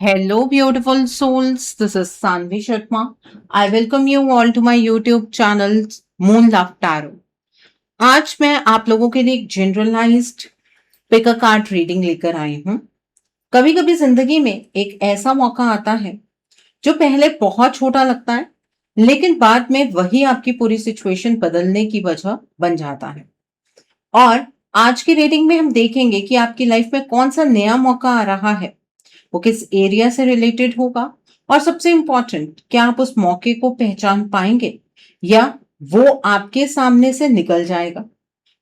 Hello, beautiful souls. This is Sanvi Sharma. I welcome you all to my YouTube channel Moon Love Tarot. आज मैं आप लोगों के लिए एक generalised pick a card reading लेकर आई हूँ। कभी कभी जिंदगी में एक ऐसा मौका आता है जो पहले बहुत छोटा लगता है, लेकिन बाद में वही आपकी पूरी सिचुएशन बदलने की वजह बन जाता है। और आज की रीडिंग में हम देखेंगे कि आपकी लाइफ में कौन सा नया मौका आ रहा है, वो किस एरिया से रिलेटेड होगा, और सबसे इंपॉर्टेंट, क्या आप उस मौके को पहचान पाएंगे या वो आपके सामने से निकल जाएगा।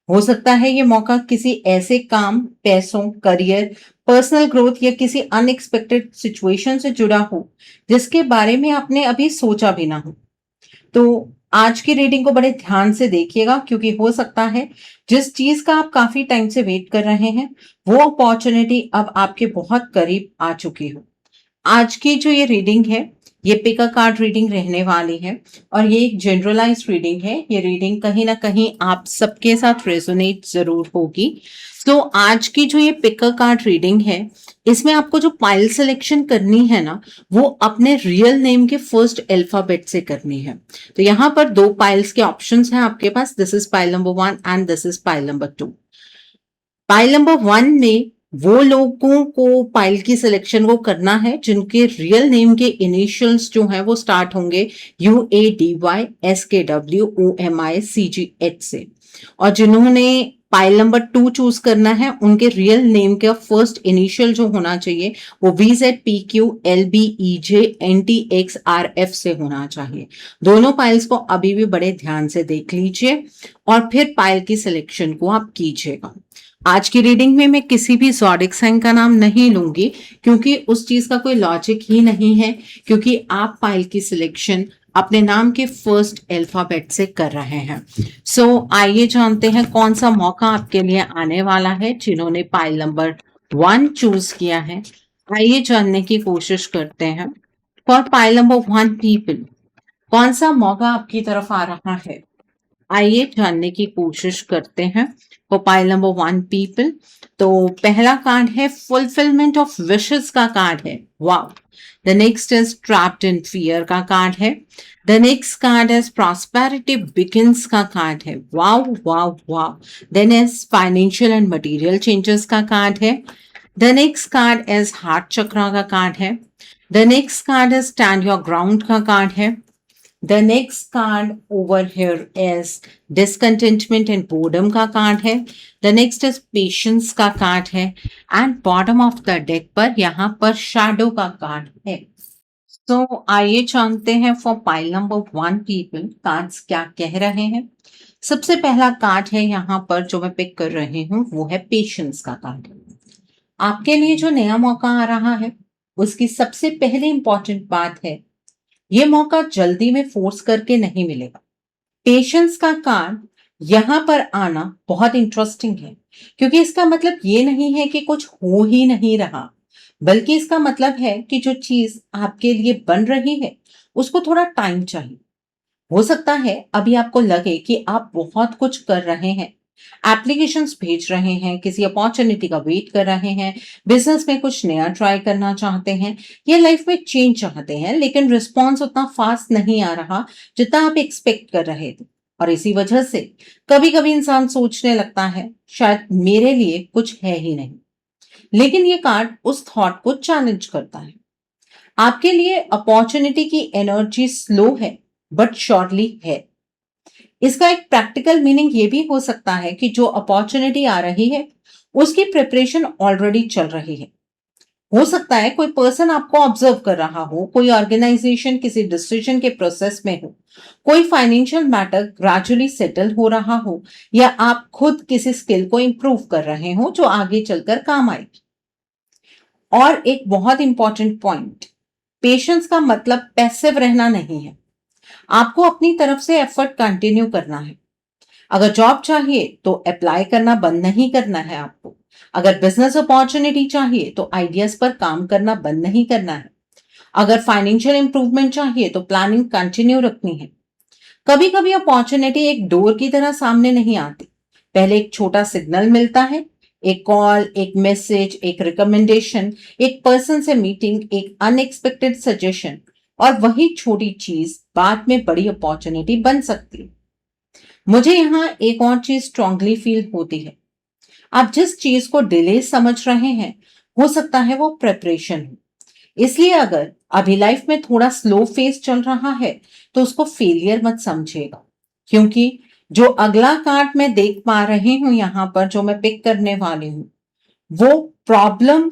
हो सकता है ये मौका किसी ऐसे काम, पैसों, करियर, पर्सनल ग्रोथ या किसी अनएक्सपेक्टेड सिचुएशन से जुड़ा हो जिसके बारे में आपने अभी सोचा भी ना हो। तो आज की रीडिंग को बड़े ध्यान से देखिएगा, क्योंकि हो सकता है जिस चीज का आप काफी टाइम से वेट कर रहे हैं वो अपॉर्चुनिटी अब आपके बहुत करीब आ चुकी हो। आज की जो ये रीडिंग है, ये पिक अ कार्ड रीडिंग रहने वाली है और ये एक जनरलाइज रीडिंग है। ये रीडिंग कहीं ना कहीं आप सबके साथ रेजोनेट जरूर होगी। तो आज की जो ये पिक अ कार्ड रीडिंग है, इसमें आपको जो पाइल सिलेक्शन करनी है ना, वो अपने रियल नेम के फर्स्ट अल्फाबेट से करनी है। तो यहाँ पर दो पाइल्स के ऑप्शंस हैं आपके पास। This is pile number 1 and this is pile number 2। Pile number 1 में वो लोगों को पाइल की सिलेक्शन को करना है जिनके रियल नेम के इनिशियल्स जो हैं वो स्टार्ट होंगे UADYSKWOMICGH से। और जिन्होंने पाइल नंबर 2 चूज करना है, उनके रियल नेम का फर्स्ट इनिशियल जो होना चाहिए वो VZPQLBEJNTXRF से होना चाहिए। दोनों पाइल्स को अभी भी बड़े ध्यान से देख लीजिए और फिर पाइल की सिलेक्शन को आप कीजिएगा। आज की रीडिंग में मैं किसी भी ज़ोडिक साइन का नाम नहीं लूंगी, क्योंकि उस चीज का कोई लॉजिक ही नहीं है, क्योंकि आप पाइल की सिलेक्शन अपने नाम के फर्स्ट अल्फाबेट से कर रहे हैं। आइए जानते हैं कौन सा मौका आपके लिए आने वाला है जिन्होंने पाइल नंबर 1 चूज किया है। आइए जानने की कोशिश करते हैं। फॉर पाइल नंबर 1 पीपल, कौन सा मौका आपकी तरफ आ रहा है, आइए जानने की कोशिश करते हैं। फॉर पाइल नंबर 1 पीपल, तो पहला कार्ड है फुलफिलमेंट ऑफ विशेस का कार्ड है। Wow. The next is trapped in fear का कार्ड है। The next card is prosperity begins का कार्ड है। Wow wow wow. Then is financial and material changes का कार्ड है। The next card is heart chakra का card है। The next card is stand your ground का card है। The next card over here is discontentment and boredom का card है। The next is patience का card है and bottom of the deck पर यहाँ पर shadow का कार्ड है। आइए जानते हैं for pile number 1 people cards क्या कह रहे हैं। सबसे पहला कार्ड है यहाँ पर जो मैं पिक कर रही हूँ, वो है पेशेंस का कार्ड। आपके लिए जो नया मौका आ रहा है उसकी सबसे पहले इंपॉर्टेंट बात है, ये मौका जल्दी में फोर्स करके नहीं मिलेगा। पेशेंस का कार्ड यहां पर आना बहुत इंटरेस्टिंग है, क्योंकि इसका मतलब ये नहीं है कि कुछ हो ही नहीं रहा, बल्कि इसका मतलब है कि जो चीज आपके लिए बन रही है उसको थोड़ा टाइम चाहिए। हो सकता है अभी आपको लगे कि आप बहुत कुछ कर रहे हैं, एप्लीकेशंस भेज रहे हैं, किसी अपॉर्चुनिटी का वेट कर रहे हैं, बिजनेस में कुछ नया ट्राई करना चाहते हैं या लाइफ में चेंज चाहते हैं, लेकिन रिस्पॉन्स उतना फास्ट नहीं आ रहा जितना आप एक्सपेक्ट कर रहे थे। और इसी वजह से कभी कभी इंसान सोचने लगता है शायद मेरे लिए कुछ है ही नहीं। लेकिन ये कार्ड उस थॉट को चैलेंज करता है। आपके लिए अपॉर्चुनिटी की एनर्जी स्लो है बट शॉर्टली है। इसका एक प्रैक्टिकल मीनिंग ये भी हो सकता है कि जो अपॉर्चुनिटी आ रही है उसकी प्रिपरेशन ऑलरेडी चल रही है। हो सकता है कोई पर्सन आपको ऑब्जर्व कर रहा हो, कोई ऑर्गेनाइजेशन किसी डिसीजन के प्रोसेस में हो, कोई फाइनेंशियल मैटर ग्रेजुअली सेटल हो रहा हो, या आप खुद किसी स्किल को इंप्रूव कर रहे हो जो आगे चलकर काम आएगी। और एक बहुत इंपॉर्टेंट पॉइंट, पेशेंस का मतलब पैसिव रहना नहीं है। आपको अपनी तरफ से एफर्ट कंटिन्यू करना है। अगर जॉब चाहिए तो अप्लाई करना बंद नहीं करना है आपको। अगर बिजनेस अपॉर्चुनिटी चाहिए तो आइडियाज पर काम करना बंद नहीं करना है। अगर फाइनेंशियल इंप्रूवमेंट चाहिए तो प्लानिंग कंटिन्यू रखनी है। कभी कभी अपॉर्चुनिटी एक डोर की तरह सामने नहीं आती, पहले एक छोटा सिग्नल मिलता है, एक कॉल, एक मैसेज, एक रिकमेंडेशन, एक पर्सन से मीटिंग, एक अनएक्सपेक्टेड सजेशन, और वही छोटी चीज बाद में बड़ी अपॉर्चुनिटी बन सकती है। मुझे यहाँ एक और चीज स्ट्रांगली फील होती है। आप जिस चीज को डिले समझ रहे हैं, हो सकता है वो प्रिपरेशन हो। इसलिए अगर अभी लाइफ में थोड़ा स्लो फेस चल रहा है, तो उसको फेलियर मत समझिएगा, क्योंकि जो अगला कार्ड मैं देख पा रही हूं यहां पर, जो मैं पिक करने वाली हूं, वो प्रॉब्लम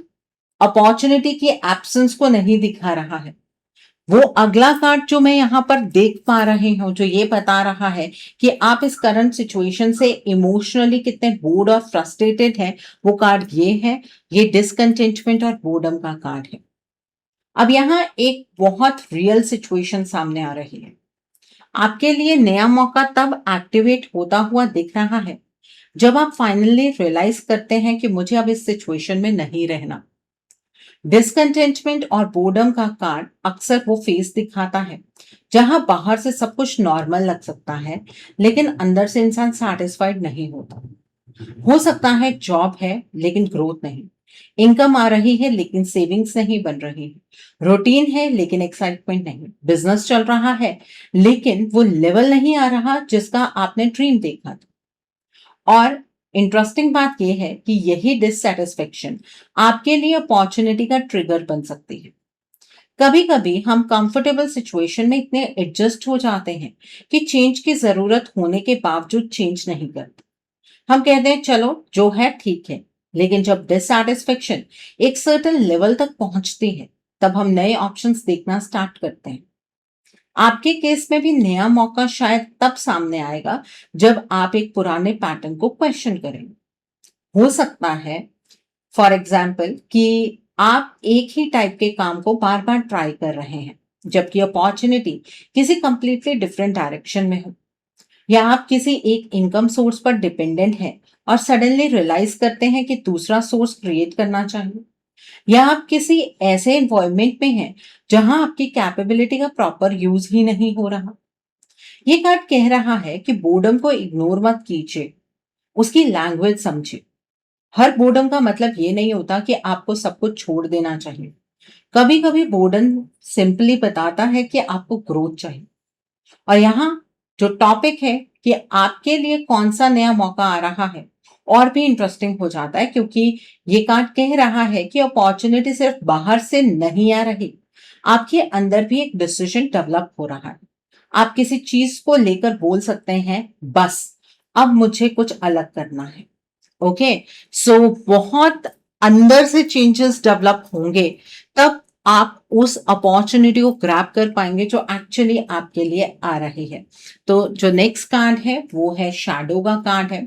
अपॉर्चुनिटी की एब्सेंस को नहीं दिखा रहा है। वो अगला कार्ड जो मैं यहाँ पर देख पा रही हूँ, जो ये बता रहा है कि आप इस करंट सिचुएशन से इमोशनली कितने बोर्ड और फ्रस्ट्रेटेड हैं, वो कार्ड ये है। ये डिसकंटेंटमेंट और बोर्डम का कार्ड है। अब यहाँ एक बहुत रियल सिचुएशन सामने आ रही है। आपके लिए नया मौका तब एक्टिवेट होता हुआ दिख रहा है जब आप फाइनली रियलाइज करते हैं कि मुझे अब इस सिचुएशन में नहीं रहना। डिसकंटेंटमेंट और बोर्डम का कार्ड अक्सर वो फेस दिखाता है जहां बाहर से सब कुछ नॉर्मल लग सकता है, लेकिन अंदर से इंसान सेटिस्फाइड नहीं होता। हो सकता है जॉब है लेकिन ग्रोथ नहीं, इनकम आ रही है लेकिन सेविंग्स नहीं बन रही है, रूटीन है लेकिन एक्साइटमेंट नहीं, बिजनेस चल रहा है लेकिन वो लेवल नहीं आ रहा जिसका आपने ड्रीम देखा था। और इंटरेस्टिंग बात यह है कि यही डिससेटिस्फेक्शन आपके लिए अपॉर्चुनिटी का ट्रिगर बन सकती है। कभी कभी हम कंफर्टेबल सिचुएशन में इतने एडजस्ट हो जाते हैं कि चेंज की जरूरत होने के बावजूद चेंज नहीं करते। हम कहते हैं चलो जो है ठीक है, लेकिन जब डिससैटिस्फैक्शन एक सर्टेन लेवल तक पहुंचती है, तब हम नए ऑप्शंस देखना स्टार्ट करते हैं। आपके केस में भी नया मौका शायद तब सामने आएगा जब आप एक पुराने पैटर्न को क्वेश्चन करेंगे। हो सकता है फॉर एग्जाम्पल कि आप एक ही टाइप के काम को बार बार ट्राई कर रहे हैं, जबकि अपॉर्चुनिटी किसी कंप्लीटली डिफरेंट डायरेक्शन में हो। या आप किसी एक इनकम सोर्स पर डिपेंडेंट हैं और सडनली रियलाइज करते हैं कि दूसरा सोर्स क्रिएट करना चाहिए। या आप किसी ऐसे एनवायरनमेंट में हैं जहां आपकी कैपेबिलिटी का प्रॉपर यूज ही नहीं हो रहा। ये कार्ड कह रहा है कि बोर्डम को इग्नोर मत कीजिए, उसकी लैंग्वेज समझिए। हर बोर्डम का मतलब ये नहीं होता कि आपको सब कुछ छोड़ देना चाहिए। कभी कभी बोर्डम सिंपली बताता है कि आपको ग्रोथ चाहिए। और यहाँ जो टॉपिक है कि आपके लिए कौन सा नया मौका आ रहा है, और भी इंटरेस्टिंग हो जाता है, क्योंकि ये कार्ड कह रहा है कि अपॉर्चुनिटी सिर्फ बाहर से नहीं आ रही, आपके अंदर भी एक डिसीजन डेवलप हो रहा है। आप किसी चीज को लेकर बोल सकते हैं बस अब मुझे कुछ अलग करना है। ओके, सो बहुत अंदर से चेंजेस डेवलप होंगे, तब आप उस अपॉर्चुनिटी को ग्रैब कर पाएंगे जो एक्चुअली आपके लिए आ रही है। तो जो नेक्स्ट कार्ड है वो है शैडो का कार्ड है।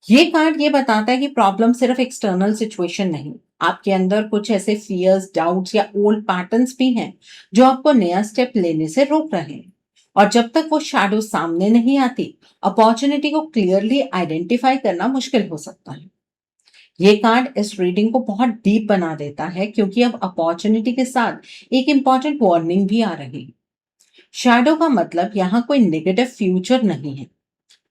ये कार्ड ये बताता है कि प्रॉब्लम सिर्फ एक्सटर्नल सिचुएशन नहीं, आपके अंदर कुछ ऐसे फियर्स, डाउट्स या ओल्ड पैटर्न्स भी हैं जो आपको नया स्टेप लेने से रोक रहे हैं। और जब तक वो शैडो सामने नहीं आती, अपॉर्चुनिटी को क्लियरली आइडेंटिफाई करना मुश्किल हो सकता है। ये कार्ड इस रीडिंग को बहुत डीप बना देता है, क्योंकि अब अपॉर्चुनिटी के साथ एक इंपॉर्टेंट वार्निंग भी आ रही है। शैडो का मतलब यहाँ कोई नेगेटिव फ्यूचर नहीं है।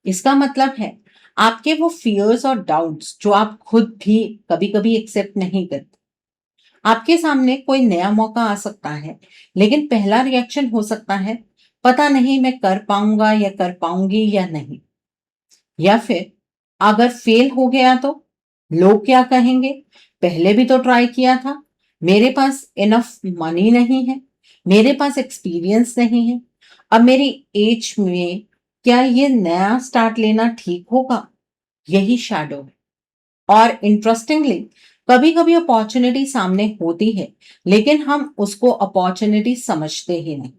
इसका मतलब है आपके वो फियर्स और डाउट्स जो आप खुद भी कभी कभी एक्सेप्ट नहीं करते। आपके सामने कोई नया मौका आ सकता है, लेकिन पहला रिएक्शन हो सकता है पता नहीं मैं कर पाऊंगा या कर पाऊंगी या नहीं। या फिर अगर फेल हो गया तो लोग क्या कहेंगे, पहले भी तो ट्राई किया था, मेरे पास इनफ मनी नहीं है, मेरे पास एक्सपीरियंस नहीं है, अब मेरी एज में क्या ये नया स्टार्ट लेना ठीक होगा। यही शैडो है। और इंटरेस्टिंगली कभी कभी अपॉर्चुनिटी सामने होती है, लेकिन हम उसको अपॉर्चुनिटी समझते ही नहीं,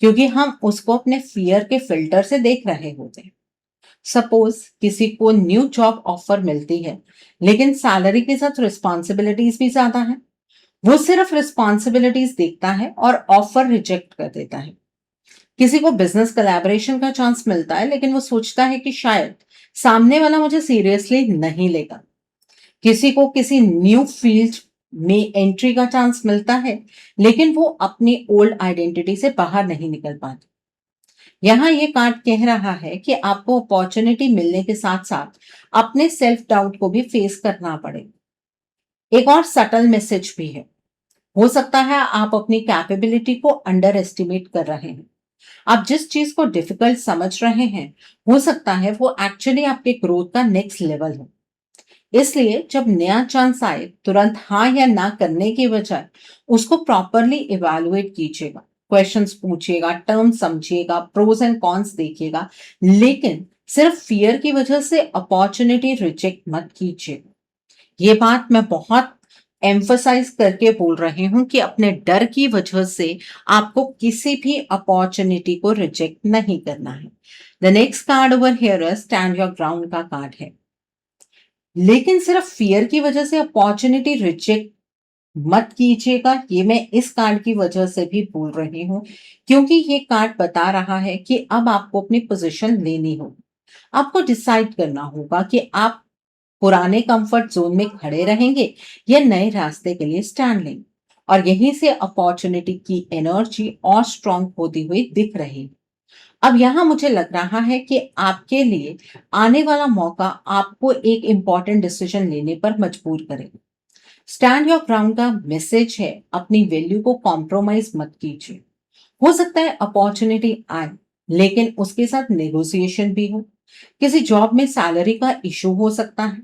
क्योंकि हम उसको अपने फियर के फिल्टर से देख रहे होते हैं। सपोज किसी को न्यू जॉब ऑफर मिलती है, लेकिन सैलरी के साथ रिस्पॉन्सिबिलिटीज भी ज्यादा है। वो सिर्फ रिस्पॉन्सिबिलिटीज देखता है और ऑफर रिजेक्ट कर देता है। किसी को बिजनेस कोलैबोरेशन का चांस मिलता है, लेकिन वो सोचता है कि शायद सामने वाला मुझे सीरियसली नहीं लेगा। किसी को किसी न्यू फील्ड में एंट्री का चांस मिलता है, लेकिन वो अपनी ओल्ड आइडेंटिटी से बाहर नहीं निकल पाता। यहाँ ये कार्ड कह रहा है कि आपको अपॉर्चुनिटी मिलने के साथ साथ अपने सेल्फ डाउट को भी फेस करना पड़े। एक और सटल मैसेज भी है। हो सकता है आप अपनी कैपेबिलिटी को अंडर एस्टिमेट कर रहे हैं। आप जिस चीज को डिफिकल्ट समझ रहे हैं, हो सकता है वो एक्चुअली आपके ग्रोथ का नेक्स्ट लेवल हो। इसलिए जब नया चांस आए, तुरंत हाँ या ना करने की बजाय उसको प्रॉपरली इवैल्यूएट कीजिएगा। क्वेश्चंस पूछिएगा, टर्म समझिएगा, प्रोज एंड कॉन्स देखिएगा, लेकिन सिर्फ फियर की वजह से अपॉर्चुनिटी रिजेक्ट मत कीजिएगा। ये बात मैं बहुत एम्फसाइज करके बोल रही हूं कि अपने डर की वजह से आपको किसी भी अपॉर्चुनिटी को रिजेक्ट नहीं करना है। The next card over here stand your ground का कार्ड है। लेकिन सिर्फ फियर की वजह से अपॉर्चुनिटी रिजेक्ट मत कीजिएगा, ये मैं इस कार्ड की वजह से भी बोल रही हूँ, क्योंकि ये कार्ड बता रहा है कि अब आपको अपनी पोजीशन लेनी होगी। आपको डिसाइड करना होगा कि आप पुराने कंफर्ट जोन में खड़े रहेंगे या नए रास्ते के लिए स्टैंड लेंगे। और यहीं से अपॉर्चुनिटी की एनर्जी और स्ट्रांग होती हुई दिख रही है। अब यहाँ मुझे लग रहा है कि आपके लिए आने वाला मौका आपको एक इंपॉर्टेंट डिसीजन लेने पर मजबूर करेगा। स्टैंड योर ग्राउंड का मैसेज है, अपनी वैल्यू को कॉम्प्रोमाइज मत कीजिए। हो सकता है अपॉर्चुनिटी आए, लेकिन उसके साथ नेगोशिएशन भी हो। किसी जॉब में सैलरी का इशू हो सकता है।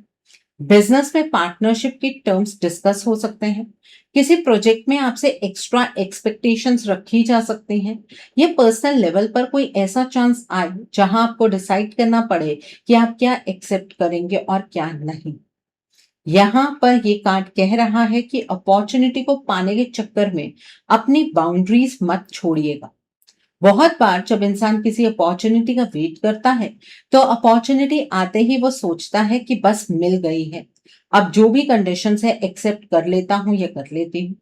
बिजनेस में पार्टनरशिप के टर्म्स डिस्कस हो सकते हैं। किसी प्रोजेक्ट में आपसे एक्स्ट्रा एक्सपेक्टेशंस रखी जा सकती हैं। ये पर्सनल लेवल पर कोई ऐसा चांस आए जहां आपको डिसाइड करना पड़े कि आप क्या एक्सेप्ट करेंगे और क्या नहीं। यहाँ पर ये कार्ड कह रहा है कि अपॉर्चुनिटी को पाने के चक्कर में अपनी बाउंड्रीज मत छोड़िएगा। बहुत बार जब इंसान किसी अपॉर्चुनिटी का वेट करता है, तो अपॉर्चुनिटी आते ही वो सोचता है कि बस मिल गई है, अब जो भी कंडीशंस है एक्सेप्ट कर लेता हूं या कर लेती हूँ।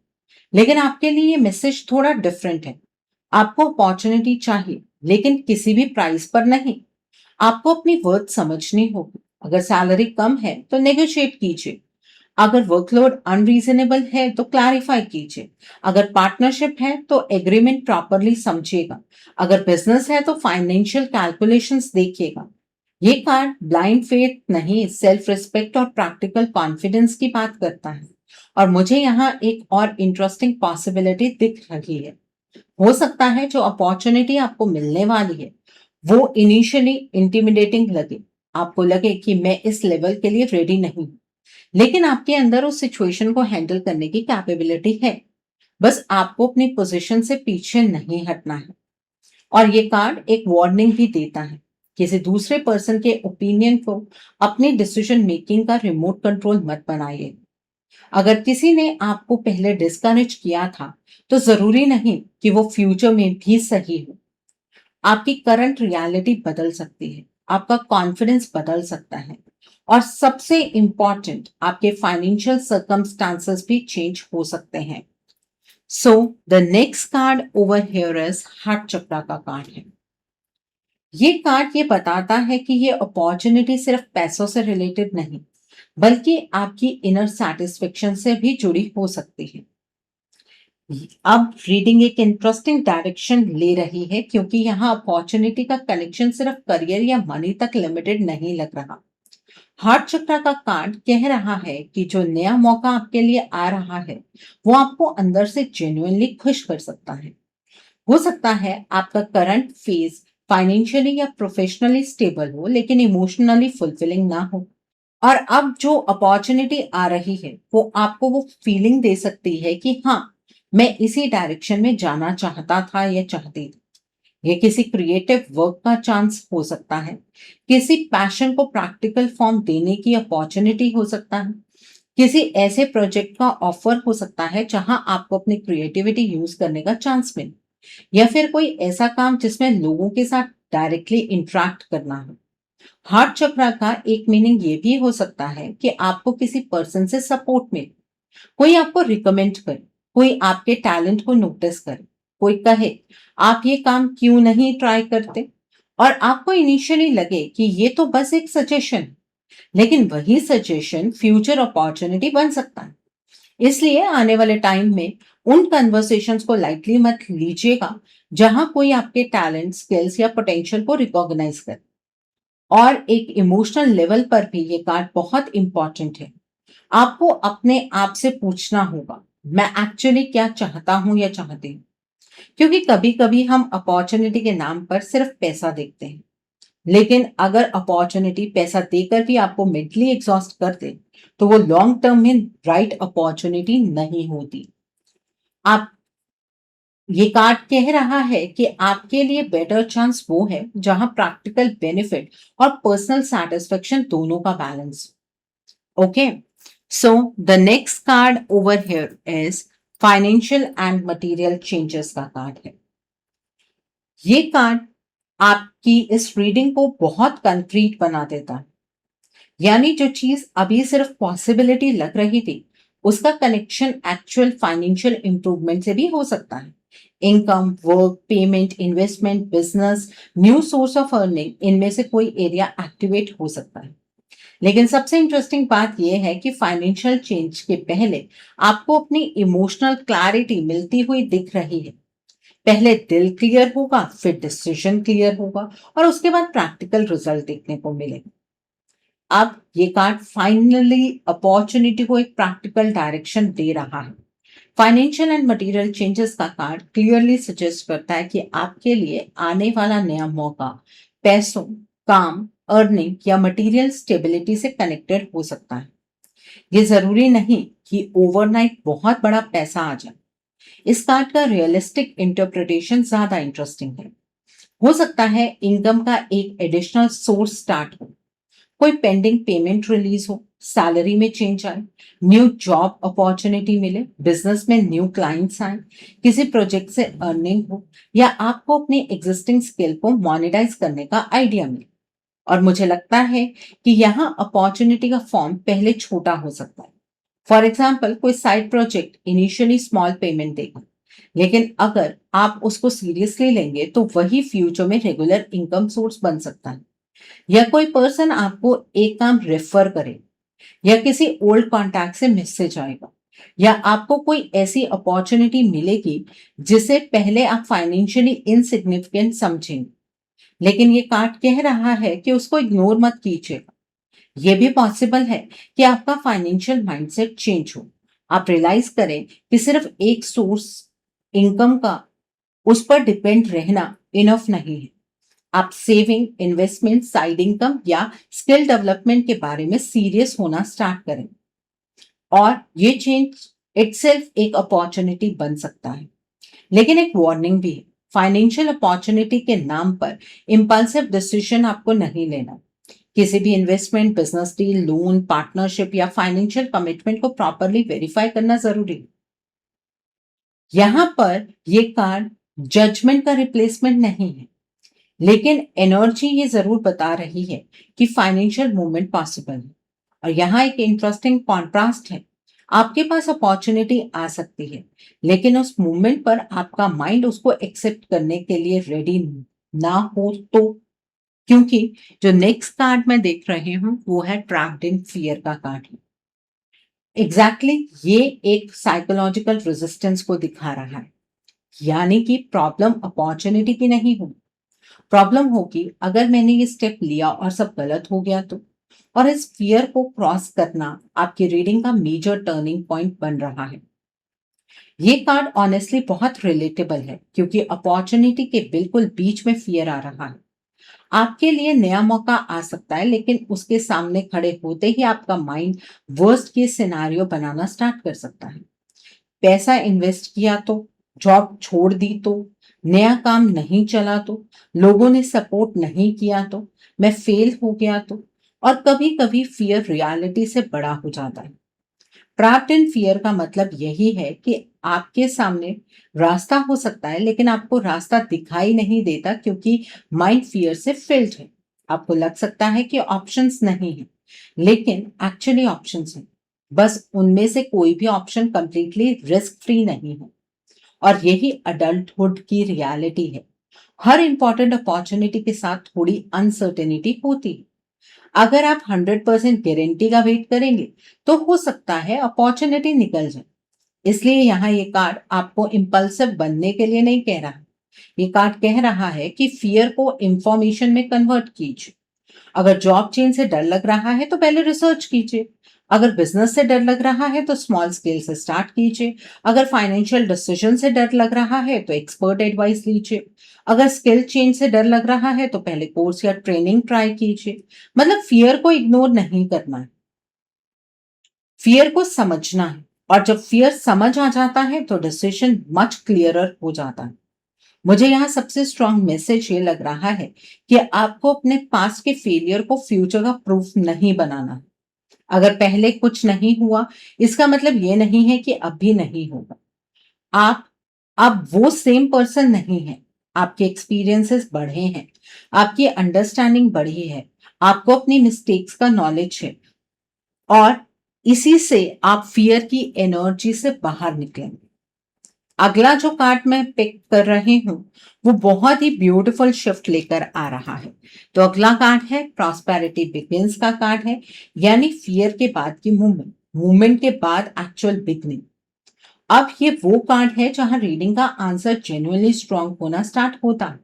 लेकिन आपके लिए ये मैसेज थोड़ा डिफरेंट है। आपको अपॉर्चुनिटी चाहिए, लेकिन किसी भी प्राइस पर नहीं। आपको अपनी वर्थ समझनी होगी। अगर सैलरी कम है तो नेगोशिएट कीजिए। अगर वर्कलोड अनरीजनेबल है तो क्लैरिफाई कीजिए। अगर पार्टनरशिप है तो एग्रीमेंट प्रॉपरली समझिएगा। अगर बिजनेस है तो फाइनेंशियल कैलकुलेशंस देखिएगा। ये कार्ड ब्लाइंड फेथ नहीं, सेल्फ रिस्पेक्ट और प्रैक्टिकल कॉन्फिडेंस की बात करता है। और मुझे यहाँ एक और इंटरेस्टिंग पॉसिबिलिटी दिख रही है। हो सकता है जो अपॉर्चुनिटी आपको मिलने वाली है वो इनिशियली इंटिमिडेटिंग लगे। आपको लगे कि मैं इस लेवल के लिए रेडी नहीं हूं, लेकिन आपके अंदर उस सिचुएशन को हैंडल करने की कैपेबिलिटी है। बस आपको अपनी पोजीशन से पीछे नहीं हटना है। और ये कार्ड एक वार्निंग भी देता है। किसी दूसरे पर्सन के ओपिनियन को अपनी डिसीजन मेकिंग का रिमोट कंट्रोल मत बनाइए। अगर किसी ने आपको पहले डिस्करेज किया था, तो जरूरी नहीं कि वो फ्यूचर में भी सही हो। आपकी करंट रियलिटी बदल सकती है, आपका कॉन्फिडेंस बदल सकता है, और सबसे इंपॉर्टेंट आपके फाइनेंशियल सर्कमस्टांसेस भी चेंज हो सकते हैं। So the next card over here is heart chakra का कार्ड है। ये कार्ड ये बताता है कि ये अपॉर्चुनिटी सिर्फ पैसों से रिलेटेड नहीं, बल्कि आपकी इनर सेटिस्फेक्शन से भी जुड़ी हो सकती है। अब रीडिंग एक इंटरेस्टिंग डायरेक्शन ले रही है, क्योंकि यहाँ अपॉर्चुनिटी का कनेक्शन सिर्फ करियर या मनी तक लिमिटेड नहीं लग रहा। हार्ट चक्र का कार्ड कह रहा है कि जो नया मौका आपके लिए आ रहा है, वो आपको अंदर से जेन्युइनली खुश कर सकता है। हो सकता है आपका करंट फेज फाइनेंशियली या प्रोफेशनली स्टेबल हो, लेकिन इमोशनली फुलफिलिंग ना हो। और अब जो अपॉर्चुनिटी आ रही है, वो आपको वो फीलिंग दे सकती है कि हाँ, मैं इसी डायरेक्शन में जाना चाहता था या चाहती थी। ये किसी क्रिएटिव वर्क का चांस हो सकता है। किसी पैशन को प्रैक्टिकल फॉर्म देने की अपॉर्चुनिटी हो सकता है। किसी ऐसे प्रोजेक्ट का ऑफर हो सकता है जहां आपको अपनी क्रिएटिविटी यूज करने का चांस मिले, या फिर कोई ऐसा काम जिसमें लोगों के साथ डायरेक्टली इंटरेक्ट करना हो। हार्ट चक्र का एक मीनिंग ये भी हो सकता है कि आपको किसी पर्सन से सपोर्ट मिले। कोई आपको रिकमेंड करे, कोई आपके टैलेंट को नोटिस करे, कोई कहे आप ये काम क्यों नहीं ट्राई करते। और आपको इनिशियली लगे कि ये तो बस एक सजेशन है, लेकिन वही सजेशन फ्यूचर अपॉर्चुनिटी बन सकता है। इसलिए आने वाले टाइम में उन कन्वर्सेशंस को लाइटली मत लीजिएगा जहां कोई आपके टैलेंट, स्किल्स या पोटेंशियल को रिकॉग्नाइज करे। और एक इमोशनल लेवल पर भी ये कार्ड बहुत इंपॉर्टेंट है। आपको अपने आप से पूछना होगा, मैं एक्चुअली क्या चाहता हूं या चाहती हूँ। क्योंकि कभी कभी हम अपॉर्चुनिटी के नाम पर सिर्फ पैसा देखते हैं, लेकिन अगर अपॉर्चुनिटी पैसा देकर भी आपको मेंटली एग्जॉस्ट कर दे तो वो लॉन्ग टर्म में राइट अपॉर्चुनिटी नहीं होती। आप ये कार्ड कह रहा है कि आपके लिए बेटर चांस वो है जहां प्रैक्टिकल बेनिफिट और पर्सनल सेटिस्फेक्शन दोनों का balance. Okay, so the next card over here is financial and material changes का कार्ड है। ये कार्ड आपकी इस रीडिंग को बहुत कंक्रीट बना देता है। यानी जो चीज अभी सिर्फ पॉसिबिलिटी लग रही थी, उसका कनेक्शन एक्चुअल फाइनेंशियल इंप्रूवमेंट से भी हो सकता है। Income, work, payment, investment, business, new source of earning, इनमें से कोई एरिया एक्टिवेट हो सकता है। लेकिन सबसे इंटरेस्टिंग बात यह है कि फाइनेंशियल चेंज के पहले आपको अपनी इमोशनल क्लैरिटी मिलती हुई दिख रही है। पहले दिल क्लियर होगा, फिर डिसीजन क्लियर होगा और उसके बाद प्रैक्टिकल रिजल्ट देखने को मिलेगा। अब ये कार्ड फाइनली अपॉर्चुनिटी को एक प्रैक्टिकल डायरेक्शन दे रहा है। फाइनेंशियल एंड मटेरियल चेंजेस का कार्ड क्लियरली सजेस्ट करता है कि आपके लिए आने वाला नया मौका पैसों, काम, अर्निंग या मटेरियल स्टेबिलिटी से कनेक्टेड हो सकता है। ये जरूरी नहीं कि ओवरनाइट बहुत बड़ा पैसा आ जाए। इस कार्ड का रियलिस्टिक इंटरप्रिटेशन ज्यादा इंटरेस्टिंग है। हो सकता है इनकम का एक एडिशनल सोर्स स्टार्ट हो, कोई पेंडिंग पेमेंट रिलीज हो, सैलरी में चेंज आए, न्यू जॉब अपॉर्चुनिटी मिले, बिजनेस में न्यू क्लाइंट्स आए, किसी प्रोजेक्ट से अर्निंग हो या आपको अपनी एग्जिस्टिंग स्किल को मोनेटाइज करने का आइडिया मिले। और मुझे लगता है कि यहाँ अपॉर्चुनिटी का फॉर्म पहले छोटा हो सकता है। फॉर एग्जाम्पल, कोई side project initially small payment देगा, लेकिन अगर आप उसको सीरियसली लेंगे तो वही फ्यूचर में रेगुलर इनकम सोर्स बन सकता है। या कोई पर्सन आपको एक काम रेफर करे, या किसी ओल्ड कॉन्टैक्ट से मैसेज आएगा, या आपको कोई ऐसी अपॉर्चुनिटी मिलेगी जिसे पहले आप फाइनेंशियली इनसिग्निफिकेंट समझेंगे। लेकिन ये कार्ड कह रहा है कि उसको इग्नोर मत कीजिएगा। ये भी पॉसिबल है कि आपका फाइनेंशियल माइंडसेट चेंज हो। आप रियलाइज करें कि सिर्फ एक सोर्स इनकम का उस पर डिपेंड रहना इनफ नहीं है। आप सेविंग, इन्वेस्टमेंट, साइड इनकम या स्किल डेवलपमेंट के बारे में सीरियस होना स्टार्ट करें। और ये चेंज इटसेल्फ एक अपॉर्चुनिटी बन सकता है। लेकिन एक वार्निंग भी है, फाइनेंशियल अपॉर्चुनिटी के नाम पर इंपल्सिव डिसीजन आपको नहीं लेना। किसी भी investment, business deal, loan, partnership या फाइनेंशियल कमिटमेंट को प्रॉपरली वेरीफाई करना जरूरी है। यहां पर ये कार्ड जजमेंट का रिप्लेसमेंट नहीं है, लेकिन एनर्जी ये जरूर बता रही है कि फाइनेंशियल मूवमेंट पॉसिबल है। और यहाँ एक इंटरेस्टिंग कॉन्ट्रास्ट है। आपके पास अपॉर्चुनिटी आ सकती है, लेकिन उस मूवमेंट पर आपका माइंड उसको एक्सेप्ट करने के लिए रेडी ना हो तो। क्योंकि जो नेक्स्ट कार्ड मैं देख रही हूँ वो है ट्रैप्ड इन फियर का कार्ड है। एग्जैक्टली ये एक साइकोलॉजिकल रेजिस्टेंस को दिखा रहा है। यानी कि प्रॉब्लम अपॉर्चुनिटी की नहीं हो, प्रॉब्लम होगी अगर मैंने ये स्टेप लिया और सब गलत हो गया तो। और इस फियर को क्रॉस करना आपकी रीडिंग का मेजर टर्निंग पॉइंट बन रहा है। ये कार्ड ऑनेस्टली बहुत रिलेटेबल है, क्योंकि अपॉर्चुनिटी के बिल्कुल बीच में फियर आ रहा है। आपके लिए नया मौका आ सकता है, लेकिन उसके सामने खड़े होते ही आपका माइंड वर्स्ट केस सिनेरियो बनाना स्टार्ट कर सकता है। पैसा इन्वेस्ट किया तो, जॉब छोड़ दी तो, नया काम नहीं चला तो, लोगों ने सपोर्ट नहीं किया तो, मैं फेल हो गया तो। और कभी कभी फियर रियलिटी से बड़ा हो जाता है। ट्रैप्ड इन फियर का मतलब यही है कि आपके सामने रास्ता हो सकता है, लेकिन आपको रास्ता दिखाई नहीं देता, क्योंकि माइंड फियर से फिल्ड है। आपको लग सकता है कि ऑप्शंस नहीं है, लेकिन एक्चुअली ऑप्शंस हैं। बस उनमें से कोई भी ऑप्शन कंप्लीटली रिस्क फ्री नहीं है। और यही अडल्टहुड की रियलिटी है। हर इंपॉर्टेंट अपॉर्चुनिटी के साथ थोड़ी अनसर्टेनिटी होती है। अगर आप 100% गारंटी का वेट करेंगे तो हो सकता है अपॉर्चुनिटी निकल जाए। इसलिए यहाँ ये कार्ड आपको इम्पल्सिव बनने के लिए नहीं कह रहा। ये कार्ड कह रहा है कि फियर को इंफॉर्मेशन में कन्वर्ट कीजिए। अगर जॉब चेंज से डर लग रहा है तो पहले रिसर्च कीजिए। अगर बिजनेस से डर लग रहा है तो स्मॉल स्केल से स्टार्ट कीजिए। अगर फाइनेंशियल डिसीजन से डर लग रहा है तो एक्सपर्ट एडवाइस लीजिए। अगर स्किल चेंज से डर लग रहा है तो पहले कोर्स या ट्रेनिंग ट्राई कीजिए। मतलब फियर को इग्नोर नहीं करना है, फियर को समझना है। और जब फियर समझ आ जाता है तो डिसीजन मच क्लियरर हो जाता है। मुझे यहाँ सबसे स्ट्रॉन्ग मैसेज ये लग रहा है कि आपको अपने पास्ट के फेलियर को फ्यूचर का प्रूफ नहीं बनाना है। अगर पहले कुछ नहीं हुआ, इसका मतलब ये नहीं है कि अब भी नहीं होगा। आप अब वो सेम पर्सन नहीं है। आपके एक्सपीरियंसेस बढ़े हैं, आपकी अंडरस्टैंडिंग बढ़ी है, आपको अपनी मिस्टेक्स का नॉलेज है, और इसी से आप फियर की एनर्जी से बाहर निकलेंगे। अगला जो कार्ड मैं पिक कर रही हूँ वो बहुत ही ब्यूटीफुल शिफ्ट लेकर आ रहा है। तो अगला कार्ड है प्रॉस्पेरिटी बिगिंस का कार्ड है, यानी फियर के बाद की मूवमेंट, मूवमेंट के बाद एक्चुअल बिगनिंग। अब ये वो कार्ड है जहां रीडिंग का आंसर जेन्युइनली स्ट्रांग होना स्टार्ट होता है।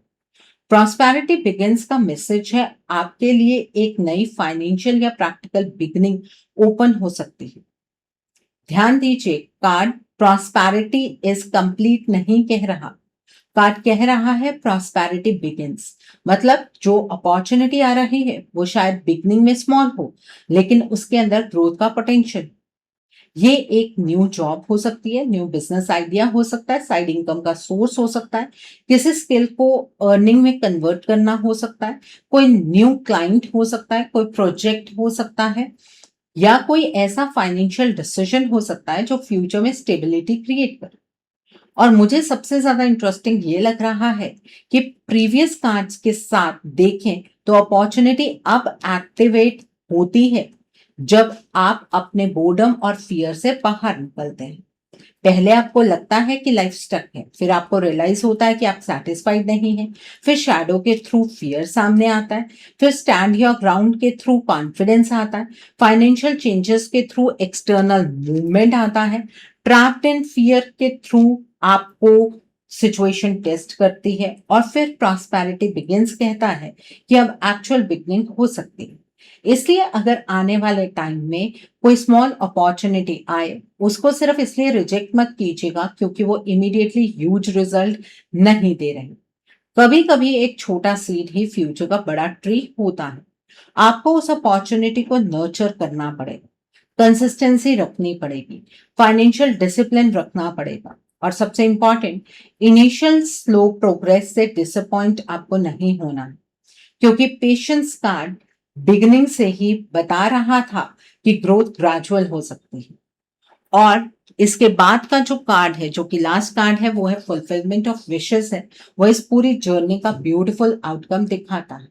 प्रॉस्पेरिटी बिगिंस का मैसेज है आपके लिए एक नई फाइनेंशियल या प्रैक्टिकल बिगनिंग ओपन हो सकती है। ध्यान दीजिए, कार्ड प्रॉस्पेरिटी इज कंप्लीट नहीं कह रहा। कार्ड कह रहा है प्रॉस्पेरिटी बिगिंस, मतलब जो अपॉर्चुनिटी आ रही है वो शायद बिगनिंग में स्मॉल हो, लेकिन उसके अंदर ग्रोथ का पोटेंशियल। ये एक न्यू जॉब हो सकती है, न्यू बिजनेस आइडिया हो सकता है, साइड इनकम का सोर्स हो सकता है, किसी स्किल को अर्निंग में कन्वर्ट करना हो सकता है, कोई न्यू क्लाइंट हो सकता है, कोई प्रोजेक्ट हो सकता है, या कोई ऐसा फाइनेंशियल डिसीजन हो सकता है जो फ्यूचर में स्टेबिलिटी क्रिएट करे। और मुझे सबसे ज्यादा इंटरेस्टिंग ये लग रहा है कि प्रीवियस कार्ड्स के साथ देखें तो अपॉर्चुनिटी अब एक्टिवेट होती है जब आप अपने बोर्डम और फियर से बाहर निकलते हैं। पहले आपको लगता है कि लाइफ स्टक है, फिर आपको रियलाइज होता है कि आप सेटिस्फाइड नहीं हैं, फिर शैडो के थ्रू फियर सामने आता है, फिर स्टैंड योर ग्राउंड के थ्रू कॉन्फिडेंस आता है, फाइनेंशियल चेंजेस के थ्रू एक्सटर्नल मूवमेंट आता है, ट्रैप्ड इन फियर के थ्रू आपको सिचुएशन टेस्ट करती है, और फिर प्रॉस्पेरिटी बिगिंस कहता है कि अब एक्चुअल बिगनिंग हो सकती है। इसलिए अगर आने वाले टाइम में कोई स्मॉल अपॉर्चुनिटी आए, उसको सिर्फ इसलिए रिजेक्ट मत कीजिएगा क्योंकि वो इमीडिएटली ह्यूज रिजल्ट नहीं दे रहे। कभी कभी एक छोटा सीड ही फ्यूचर का बड़ा ट्री होता है। आपको उस अपॉर्चुनिटी को नर्चर करना पड़ेगा, कंसिस्टेंसी रखनी पड़ेगी, फाइनेंशियल डिसिप्लिन रखना पड़ेगा, और सबसे इंपॉर्टेंट, इनिशियल स्लो प्रोग्रेस से डिसअपॉइंट आपको नहीं होना है, क्योंकि पेशेंस कार्ड बिगनिंग से ही बता रहा था कि ग्रोथ ग्रेजुअल हो सकती है। और इसके बाद का जो कार्ड है, जो कि लास्ट कार्ड है, वो है फुलफिलमेंट ऑफ विशेस है। वो इस पूरी जर्नी का ब्यूटीफुल आउटकम दिखाता है।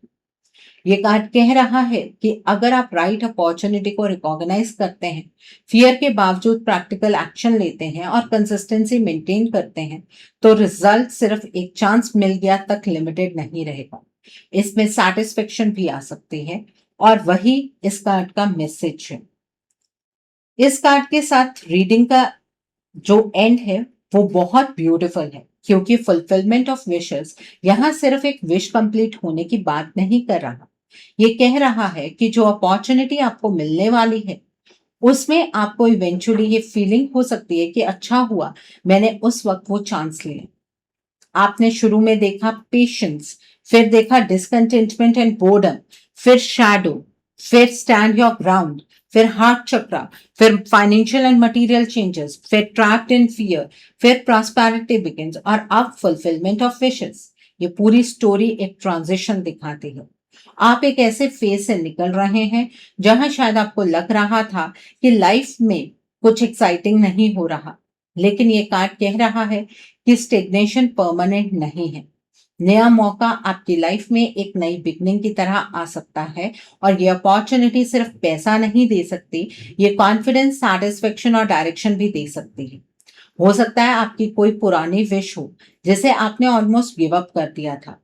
ये कार्ड कह रहा है कि अगर आप राइट अपॉर्चुनिटी को रिकॉग्नाइज करते हैं, फियर के बावजूद प्रैक्टिकल एक्शन लेते हैं और कंसिस्टेंसी मेंटेन करते हैं, तो रिजल्ट सिर्फ एक चांस मिल गया तक लिमिटेड नहीं रहेगा। इसमें सेटिस्फेक्शन भी आ सकती है, और वही इस कार्ड का मैसेज है। इस कार्ड के साथ रीडिंग का जो एंड है वो बहुत ब्यूटीफुल है, क्योंकि फुलफिलमेंट ऑफ विशेस यहाँ सिर्फ एक विश कंप्लीट होने की बात नहीं कर रहा। ये कह रहा है कि जो अपॉर्चुनिटी आपको मिलने वाली है उसमें आपको इवेंचुअली ये फीलिंग हो सकती है कि अच्छा हुआ मैंने उस वक्त वो चांस लिया। आपने शुरू में देखा पेशेंस, फिर देखा डिसकंटेंटमेंट एंड बोर्डम, फिर शैडो, फिर स्टैंड योर ग्राउंड, फिर हार्ट चक्रा, फिर फाइनेंशियल एंड मटेरियल चेंजेस, फिर ट्रैप्ड इन फियर, फिर प्रॉस्पेरिटी बिगिंस, और अब फुलफिलमेंट ऑफ विशेस। ये पूरी स्टोरी एक ट्रांजिशन दिखाती है। आप एक ऐसे फेज से निकल रहे हैं जहां शायद आपको लग रहा था कि लाइफ में कुछ एक्साइटिंग नहीं हो रहा, लेकिन ये कार्ड कह रहा है कि स्टेग्नेशन परमानेंट नहीं है। नया मौका आपकी लाइफ में एक नई बिगनिंग की तरह आ सकता है, और ये अपॉर्चुनिटी सिर्फ पैसा नहीं दे सकती, ये कॉन्फिडेंस, सैटिस्फैक्शन और डायरेक्शन भी दे सकती है। हो सकता है आपकी कोई पुरानी विश हो जिसे आपने ऑलमोस्ट गिव अप कर दिया था,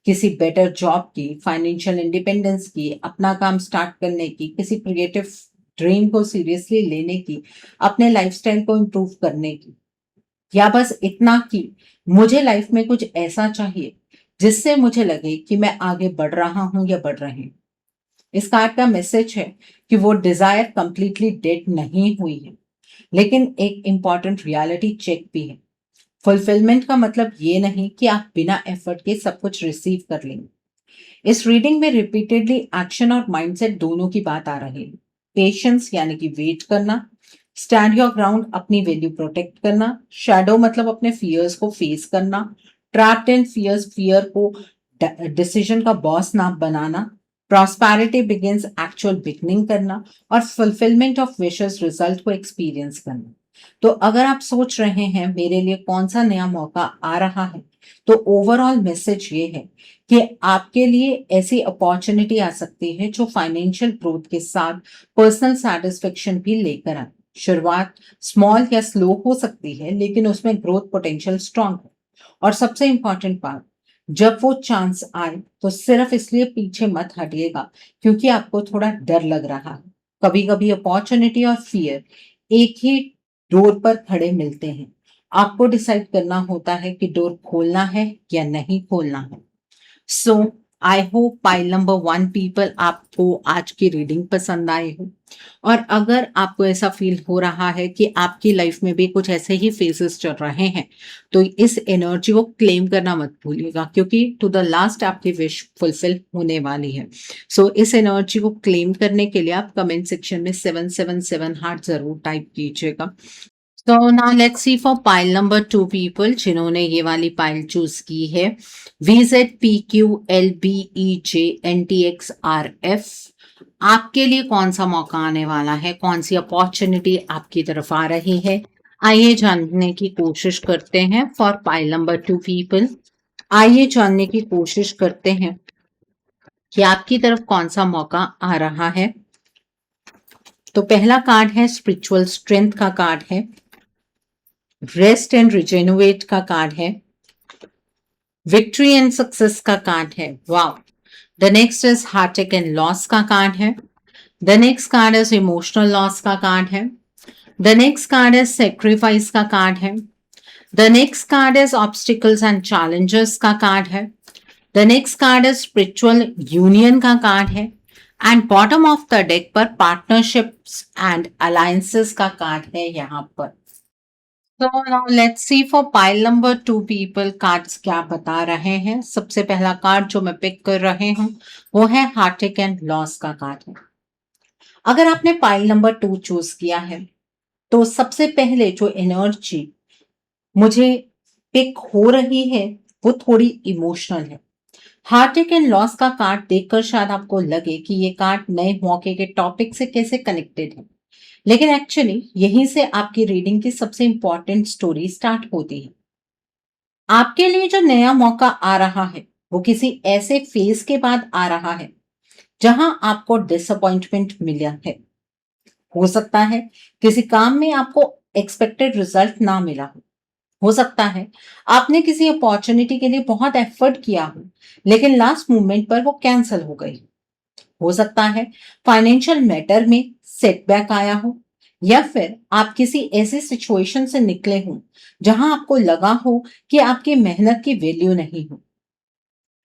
किसी बेटर जॉब की, फाइनेंशियल इंडिपेंडेंस की, अपना काम स्टार्ट करने की, किसी क्रिएटिव ड्रीम को सीरियसली लेने की, अपने लाइफस्टाइल को इम्प्रूव करने की। या बस इतना कि मुझे लाइफ में कुछ ऐसा चाहिए जिससे मुझे लगे कि मैं आगे बढ़ रहा हूं या बढ़ रही हूं। इस कार्ड का मैसेज है कि वो डिजायर कंप्लीटली डेड नहीं हुई है, लेकिन एक इंपॉर्टेंट रियलिटी चेक भी है। फुलफिलमेंट का मतलब ये नहीं कि आप बिना एफर्ट के सब कुछ रिसीव कर लेंगे। इस रीडिंग में रिपीटेडली एक्शन और माइंडसेट दोनों की बात आ रही है। पेशेंस यानी कि वेट करना, स्टैंड योर ग्राउंड अपनी वैल्यू प्रोटेक्ट करना, शैडो मतलब अपने फियर्स को फेस करना, ट्रैप्ड इन फियर्स फियर को डिसीजन का बॉस ना बनाना, प्रॉस्पेरिटी बिगिंस एक्चुअल बिगनिंग करना, और फुलफिलमेंट ऑफ विशेस रिजल्ट को एक्सपीरियंस करना। तो अगर आप सोच रहे हैं मेरे लिए कौन सा नया मौका आ रहा है, तो ओवरऑल मैसेज ये है कि आपके लिए ऐसी अपॉर्चुनिटी आ सकती है जो फाइनेंशियल ग्रोथ के साथ पर्सनल सेटिस्फेक्शन भी लेकर आए। शुरुआत स्मॉल या स्लो हो सकती है, लेकिन उसमें ग्रोथ पोटेंशियल स्ट्रांग है। और सबसे इंपॉर्टेंट बात, जब वो चांस आए तो सिर्फ इसलिए पीछे मत हटिएगा क्योंकि आपको थोड़ा डर लग रहा है। कभी कभी अपॉर्चुनिटी और फियर एक ही डोर पर खड़े मिलते हैं। आपको डिसाइड करना होता है कि डोर खोलना है या नहीं खोलना है। So I hope pile number 1 people आपको आज की रीडिंग पसंद आए हो। और अगर आपको ऐसा फील हो रहा है कि आपकी लाइफ में भी कुछ ऐसे ही फेजेस चल रहे हैं, तो इस एनर्जी को क्लेम करना मत भूलिएगा, क्योंकि टू द लास्ट आपकी विश फुलफिल होने वाली है। सो इस एनर्जी को क्लेम करने के लिए आप कमेंट सेक्शन में 777 हार्ट जरूर टाइप कीजिएगा। So now let's see for pile number 2 people जिन्होंने ये वाली पाइल चूज की है। VZPQLBEJNTXRF, आपके लिए कौन सा मौका आने वाला है, कौन सी अपॉर्चुनिटी आपकी तरफ आ रही है, आइए जानने की कोशिश करते हैं। फॉर पाइल नंबर 2 पीपल, आइए जानने की कोशिश करते हैं कि आपकी तरफ कौन सा मौका आ रहा है। तो पहला कार्ड है स्पिरिचुअल स्ट्रेंथ का कार्ड है, रेस्ट एंड रिजेन्युएट का कार्ड है, विक्ट्री एंड सक्सेस का कार्ड है। Wow. The next is Heartect and loss का कार्ड है। The next card is emotional loss का कार्ड है। The next card is sacrifice का कार्ड है। The next card is obstacles and challenges का card है। The next card is spiritual union का card है। And bottom of the deck पर partnerships and alliances का कार्ड है यहाँ पर। So now let's see for pile number 2 people cards क्या बता रहे हैं। सबसे पहला कार्ड जो मैं पिक कर रहे हूं वो है हार्टेक एंड लॉस का कार्ड है। अगर आपने पाइल नंबर 2 चूज किया है तो सबसे पहले जो एनर्जी मुझे पिक हो रही है वो थोड़ी इमोशनल है। हार्टेक एंड लॉस का कार्ड देखकर शायद आपको लगे कि ये कार्ड नए मौके के टॉपिक से कैसे कनेक्टेड है, लेकिन एक्चुअली यहीं से आपकी रीडिंग की सबसे इंपॉर्टेंट स्टोरी स्टार्ट होती है। आपके लिए जो नया मौका आ रहा है वो किसी ऐसे फेज के बाद आ रहा है जहां आपको डिसअपॉइंटमेंट मिला है। हो सकता है किसी काम में आपको एक्सपेक्टेड रिजल्ट ना मिला हो सकता है आपने किसी अपॉर्चुनिटी के लिए बहुत एफर्ट किया हो, लेकिन लास्ट मोमेंट पर वो कैंसिल हो गई। हो सकता है फाइनेंशियल मैटर में सेटबैक आया हो, या फिर आप किसी ऐसी सिचुएशन से निकले हो जहां आपको लगा हो कि आपकी मेहनत की वैल्यू नहीं हो।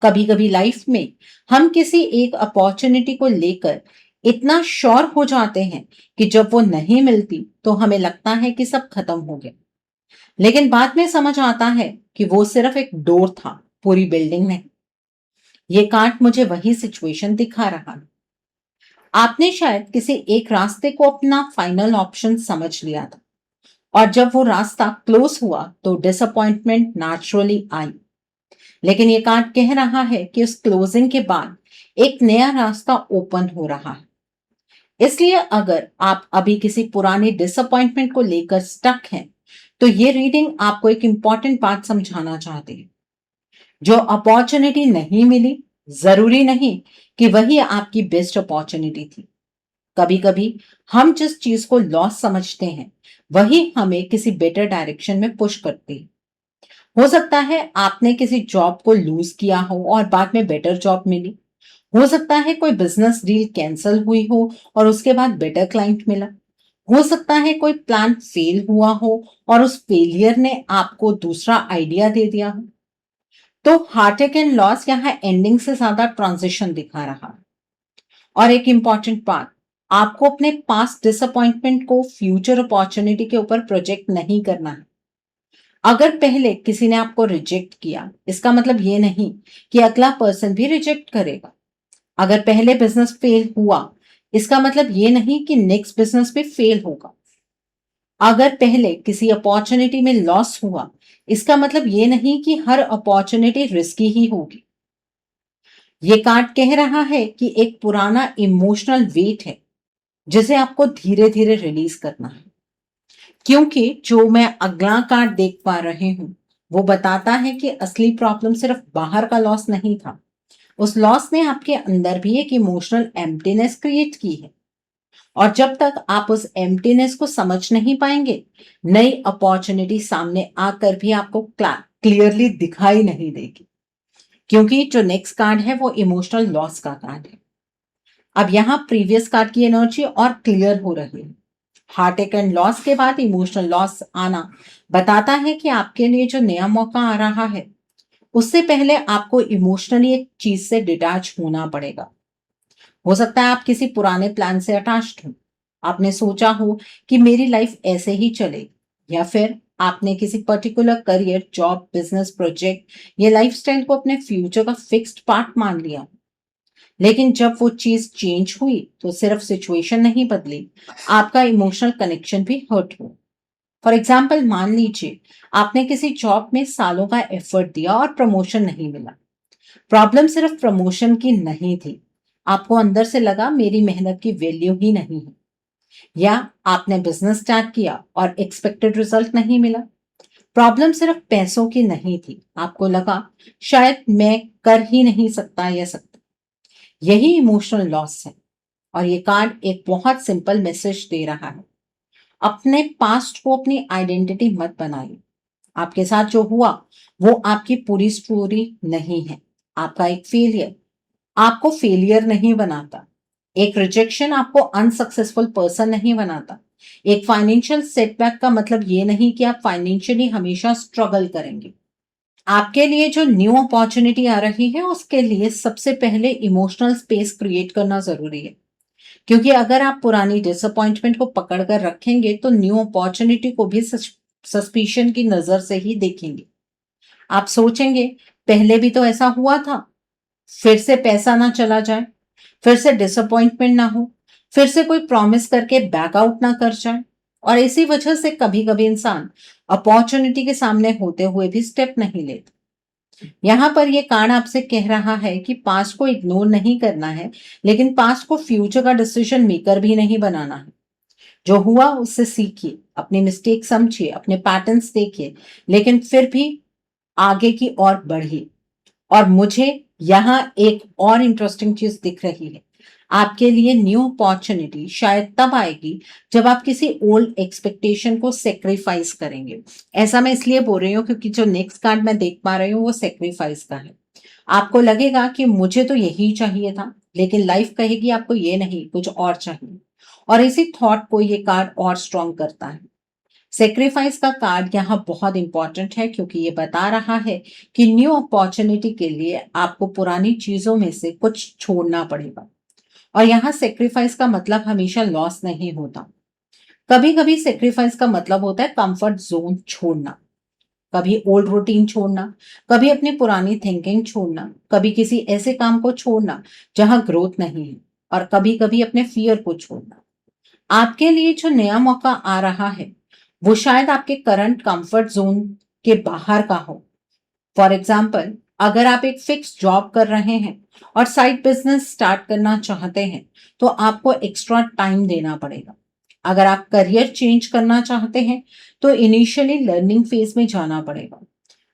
कभी कभी लाइफ में हम किसी एक अपॉर्चुनिटी को लेकर इतना श्योर हो जाते हैं कि जब वो नहीं मिलती तो हमें लगता है कि सब खत्म हो गया, लेकिन बाद में समझ आता है कि वो सिर्फ एक डोर था, पूरी बिल्डिंग नहीं। ये कार्ड मुझे वही सिचुएशन दिखा रहा है। आपने शायद किसी एक रास्ते को अपना फाइनल ऑप्शन समझ लिया था, और जब वो रास्ता क्लोज हुआ तो डिसअपॉइंटमेंट नेचुरली आई। लेकिन ये कार्ड कह रहा है कि उस क्लोजिंग के बाद एक नया रास्ता ओपन हो रहा है। इसलिए अगर आप अभी किसी पुरानी डिसअपॉइंटमेंट को लेकर स्टक हैं, तो ये रीडिंग आपको एक इंपॉर्टेंट बात समझाना चाहती है। जो अपॉर्चुनिटी नहीं मिली, जरूरी नहीं कि वही आपकी बेस्ट अपॉर्चुनिटी थी। कभी कभी हम जिस चीज को लॉस समझते हैं वही हमें किसी बेटर डायरेक्शन में पुश करती है। हो सकता है आपने किसी जॉब को लूज किया हो और बाद में बेटर जॉब मिली। हो सकता है कोई बिजनेस डील कैंसिल हुई हो और उसके बाद बेटर क्लाइंट मिला। हो सकता है कोई प्लान फेल हुआ हो और उस फेलियर ने आपको दूसरा आइडिया दे दिया हो। तो हार्टेक एंड लॉस यहाँ एंडिंग से ज्यादा ट्रांजिशन दिखा रहा है। और एक इंपॉर्टेंट बात, आपको अपने पास्ट डिसअपॉइंटमेंट को फ्यूचर अपॉर्चुनिटी के ऊपर प्रोजेक्ट नहीं करना है। अगर पहले किसी ने आपको रिजेक्ट किया, इसका मतलब ये नहीं कि अगला पर्सन भी रिजेक्ट करेगा। अगर पहले बिजनेस फेल हुआ, इसका मतलब ये नहीं कि नेक्स्ट बिजनेस भी फेल होगा। अगर पहले किसी अपॉर्चुनिटी में लॉस हुआ, इसका मतलब ये नहीं कि हर अपॉर्चुनिटी रिस्की ही होगी। ये कार्ड कह रहा है कि एक पुराना इमोशनल वेट है जिसे आपको धीरे धीरे रिलीज करना है। क्योंकि जो मैं अगला कार्ड देख पा रही हूं, वो बताता है कि असली प्रॉब्लम सिर्फ बाहर का लॉस नहीं था। उस लॉस ने आपके अंदर भी एक इमोशनल एम्प्टीनेस क्रिएट की है। और जब तक आप उस एम्प्टीनेस को समझ नहीं पाएंगे, नई अपॉर्चुनिटी सामने आकर भी आपको क्लियरली दिखाई नहीं देगी। क्योंकि जो नेक्स्ट कार्ड है वो इमोशनल लॉस का कार्ड है। अब यहाँ प्रीवियस कार्ड की एनर्जी और क्लियर हो रही है। हार्ट एंड लॉस के बाद इमोशनल लॉस आना बताता है कि आपके लिए जो नया मौका आ रहा है, उससे पहले आपको इमोशनली एक चीज से डिटैच होना पड़ेगा। हो सकता है आप किसी पुराने प्लान से अटैच्ड हो। आपने सोचा हो कि मेरी लाइफ ऐसे ही चलेगी, या फिर आपने किसी particular career, job, business, project या लाइफस्टाइल को अपने फ्यूचर का फिक्स्ड पार्ट मान लिया। लेकिन जब वो चीज चेंज हुई तो सिर्फ सिचुएशन नहीं बदली, आपका इमोशनल कनेक्शन भी हर्ट हुआ। फॉर एग्जाम्पल, मान लीजिए आपने किसी जॉब में सालों का एफर्ट दिया और प्रमोशन नहीं मिला। प्रॉब्लम सिर्फ प्रमोशन की नहीं थी, आपको अंदर से लगा मेरी मेहनत की वैल्यू ही नहीं है। या आपने बिजनेस स्टार्ट किया और एक्सपेक्टेड रिजल्ट नहीं मिला। प्रॉब्लम सिर्फ पैसों की नहीं थी, आपको लगा शायद मैं कर ही नहीं सकता या सकता। यही इमोशनल लॉस है। और ये कार्ड एक बहुत सिंपल मैसेज दे रहा है, अपने पास्ट को अपनी आइडेंटिटी मत बनाइए। आपके साथ जो हुआ वो आपकी पूरी स्टोरी नहीं है। आपका एक फेलियर आपको फेलियर नहीं बनाता। एक रिजेक्शन आपको अनसक्सेसफुल पर्सन नहीं बनाता। एक फाइनेंशियल सेटबैक का मतलब ये नहीं कि आप फाइनेंशियली हमेशा स्ट्रगल करेंगे। आपके लिए जो न्यू अपॉर्चुनिटी आ रही है, उसके लिए सबसे पहले इमोशनल स्पेस क्रिएट करना जरूरी है। क्योंकि अगर आप पुरानी डिसअपॉइंटमेंट को पकड़ कर रखेंगे तो न्यू अपॉर्चुनिटी को भी सस्पिशन की नजर से ही देखेंगे। आप सोचेंगे पहले भी तो ऐसा हुआ था, फिर से पैसा ना चला जाए, फिर से डिसअपॉइंटमेंट ना हो, फिर से कोई प्रॉमिस करके बैकआउट ना कर जाए। और इसी वजह से कभी कभी इंसान अपॉर्चुनिटी के सामने होते हुए भी स्टेप नहीं लेता। यहाँ पर ये कार्ड आपसे कह रहा है कि पास्ट को इग्नोर नहीं करना है, लेकिन पास्ट को फ्यूचर का डिसीजन मेकर भी नहीं बनाना है। जो हुआ उससे सीखिए, अपनी मिस्टेक समझिए, अपने पैटर्न्स देखिए, लेकिन फिर भी आगे की ओर बढ़िए। और मुझे यहाँ एक और इंटरेस्टिंग चीज दिख रही है। आपके लिए न्यू अपॉर्चुनिटी शायद तब आएगी जब आप किसी ओल्ड एक्सपेक्टेशन को सेक्रीफाइस करेंगे। ऐसा मैं इसलिए बोल रही हूँ क्योंकि जो नेक्स्ट कार्ड मैं देख पा रही हूँ वो सेक्रीफाइस का है। आपको लगेगा कि मुझे तो यही चाहिए था, लेकिन लाइफ कहेगी आपको ये नहीं, कुछ और चाहिए। और इसी थॉट को ये कार्ड और स्ट्रॉन्ग करता है। सेक्रीफाइस का कार्ड यहाँ बहुत इंपॉर्टेंट है क्योंकि ये बता रहा है कि न्यू अपॉर्चुनिटी के लिए आपको पुरानी चीजों में से कुछ छोड़ना पड़ेगा। और यहाँ सेक्रीफाइस का मतलब हमेशा लॉस नहीं होता। कभी कभी सेक्रीफाइस का मतलब होता है कंफर्ट जोन छोड़ना, कभी ओल्ड रूटीन छोड़ना, कभी अपनी पुरानी थिंकिंग छोड़ना, कभी किसी ऐसे काम को छोड़ना जहां ग्रोथ नहीं है, और कभी कभी अपने फियर को छोड़ना। आपके लिए जो नया मौका आ रहा है वो शायद आपके करंट कंफर्ट जोन के बाहर का हो। फॉर एग्जाम्पल, अगर आप एक फिक्स जॉब कर रहे हैं और साइड बिजनेस स्टार्ट करना चाहते हैं तो आपको एक्स्ट्रा टाइम देना पड़ेगा। अगर आप करियर चेंज करना चाहते हैं तो इनिशियली लर्निंग फेज में जाना पड़ेगा।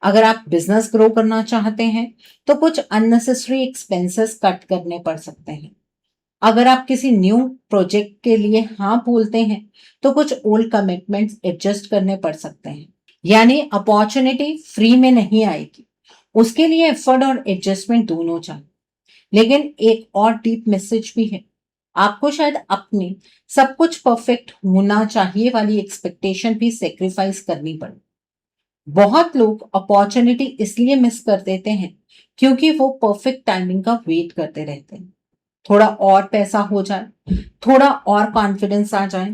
अगर आप बिजनेस ग्रो करना चाहते हैं तो कुछ अननेसेसरी एक्सपेंसेस कट करने पड़ सकते हैं। अगर आप किसी न्यू प्रोजेक्ट के लिए हाँ बोलते हैं तो कुछ ओल्ड कमिटमेंट्स एडजस्ट करने पड़ सकते हैं। यानी अपॉर्चुनिटी फ्री में नहीं आएगी, उसके लिए एफर्ट और एडजस्टमेंट दोनों चाहिए। लेकिन एक और डीप मैसेज भी है, आपको शायद अपनी सब कुछ परफेक्ट होना चाहिए वाली एक्सपेक्टेशन भी सेक्रीफाइस करनी पड़े। बहुत लोग अपॉर्चुनिटी इसलिए मिस कर देते हैं क्योंकि वो परफेक्ट टाइमिंग का वेट करते रहते हैं। थोड़ा और पैसा हो जाए, थोड़ा और कॉन्फिडेंस आ जाए,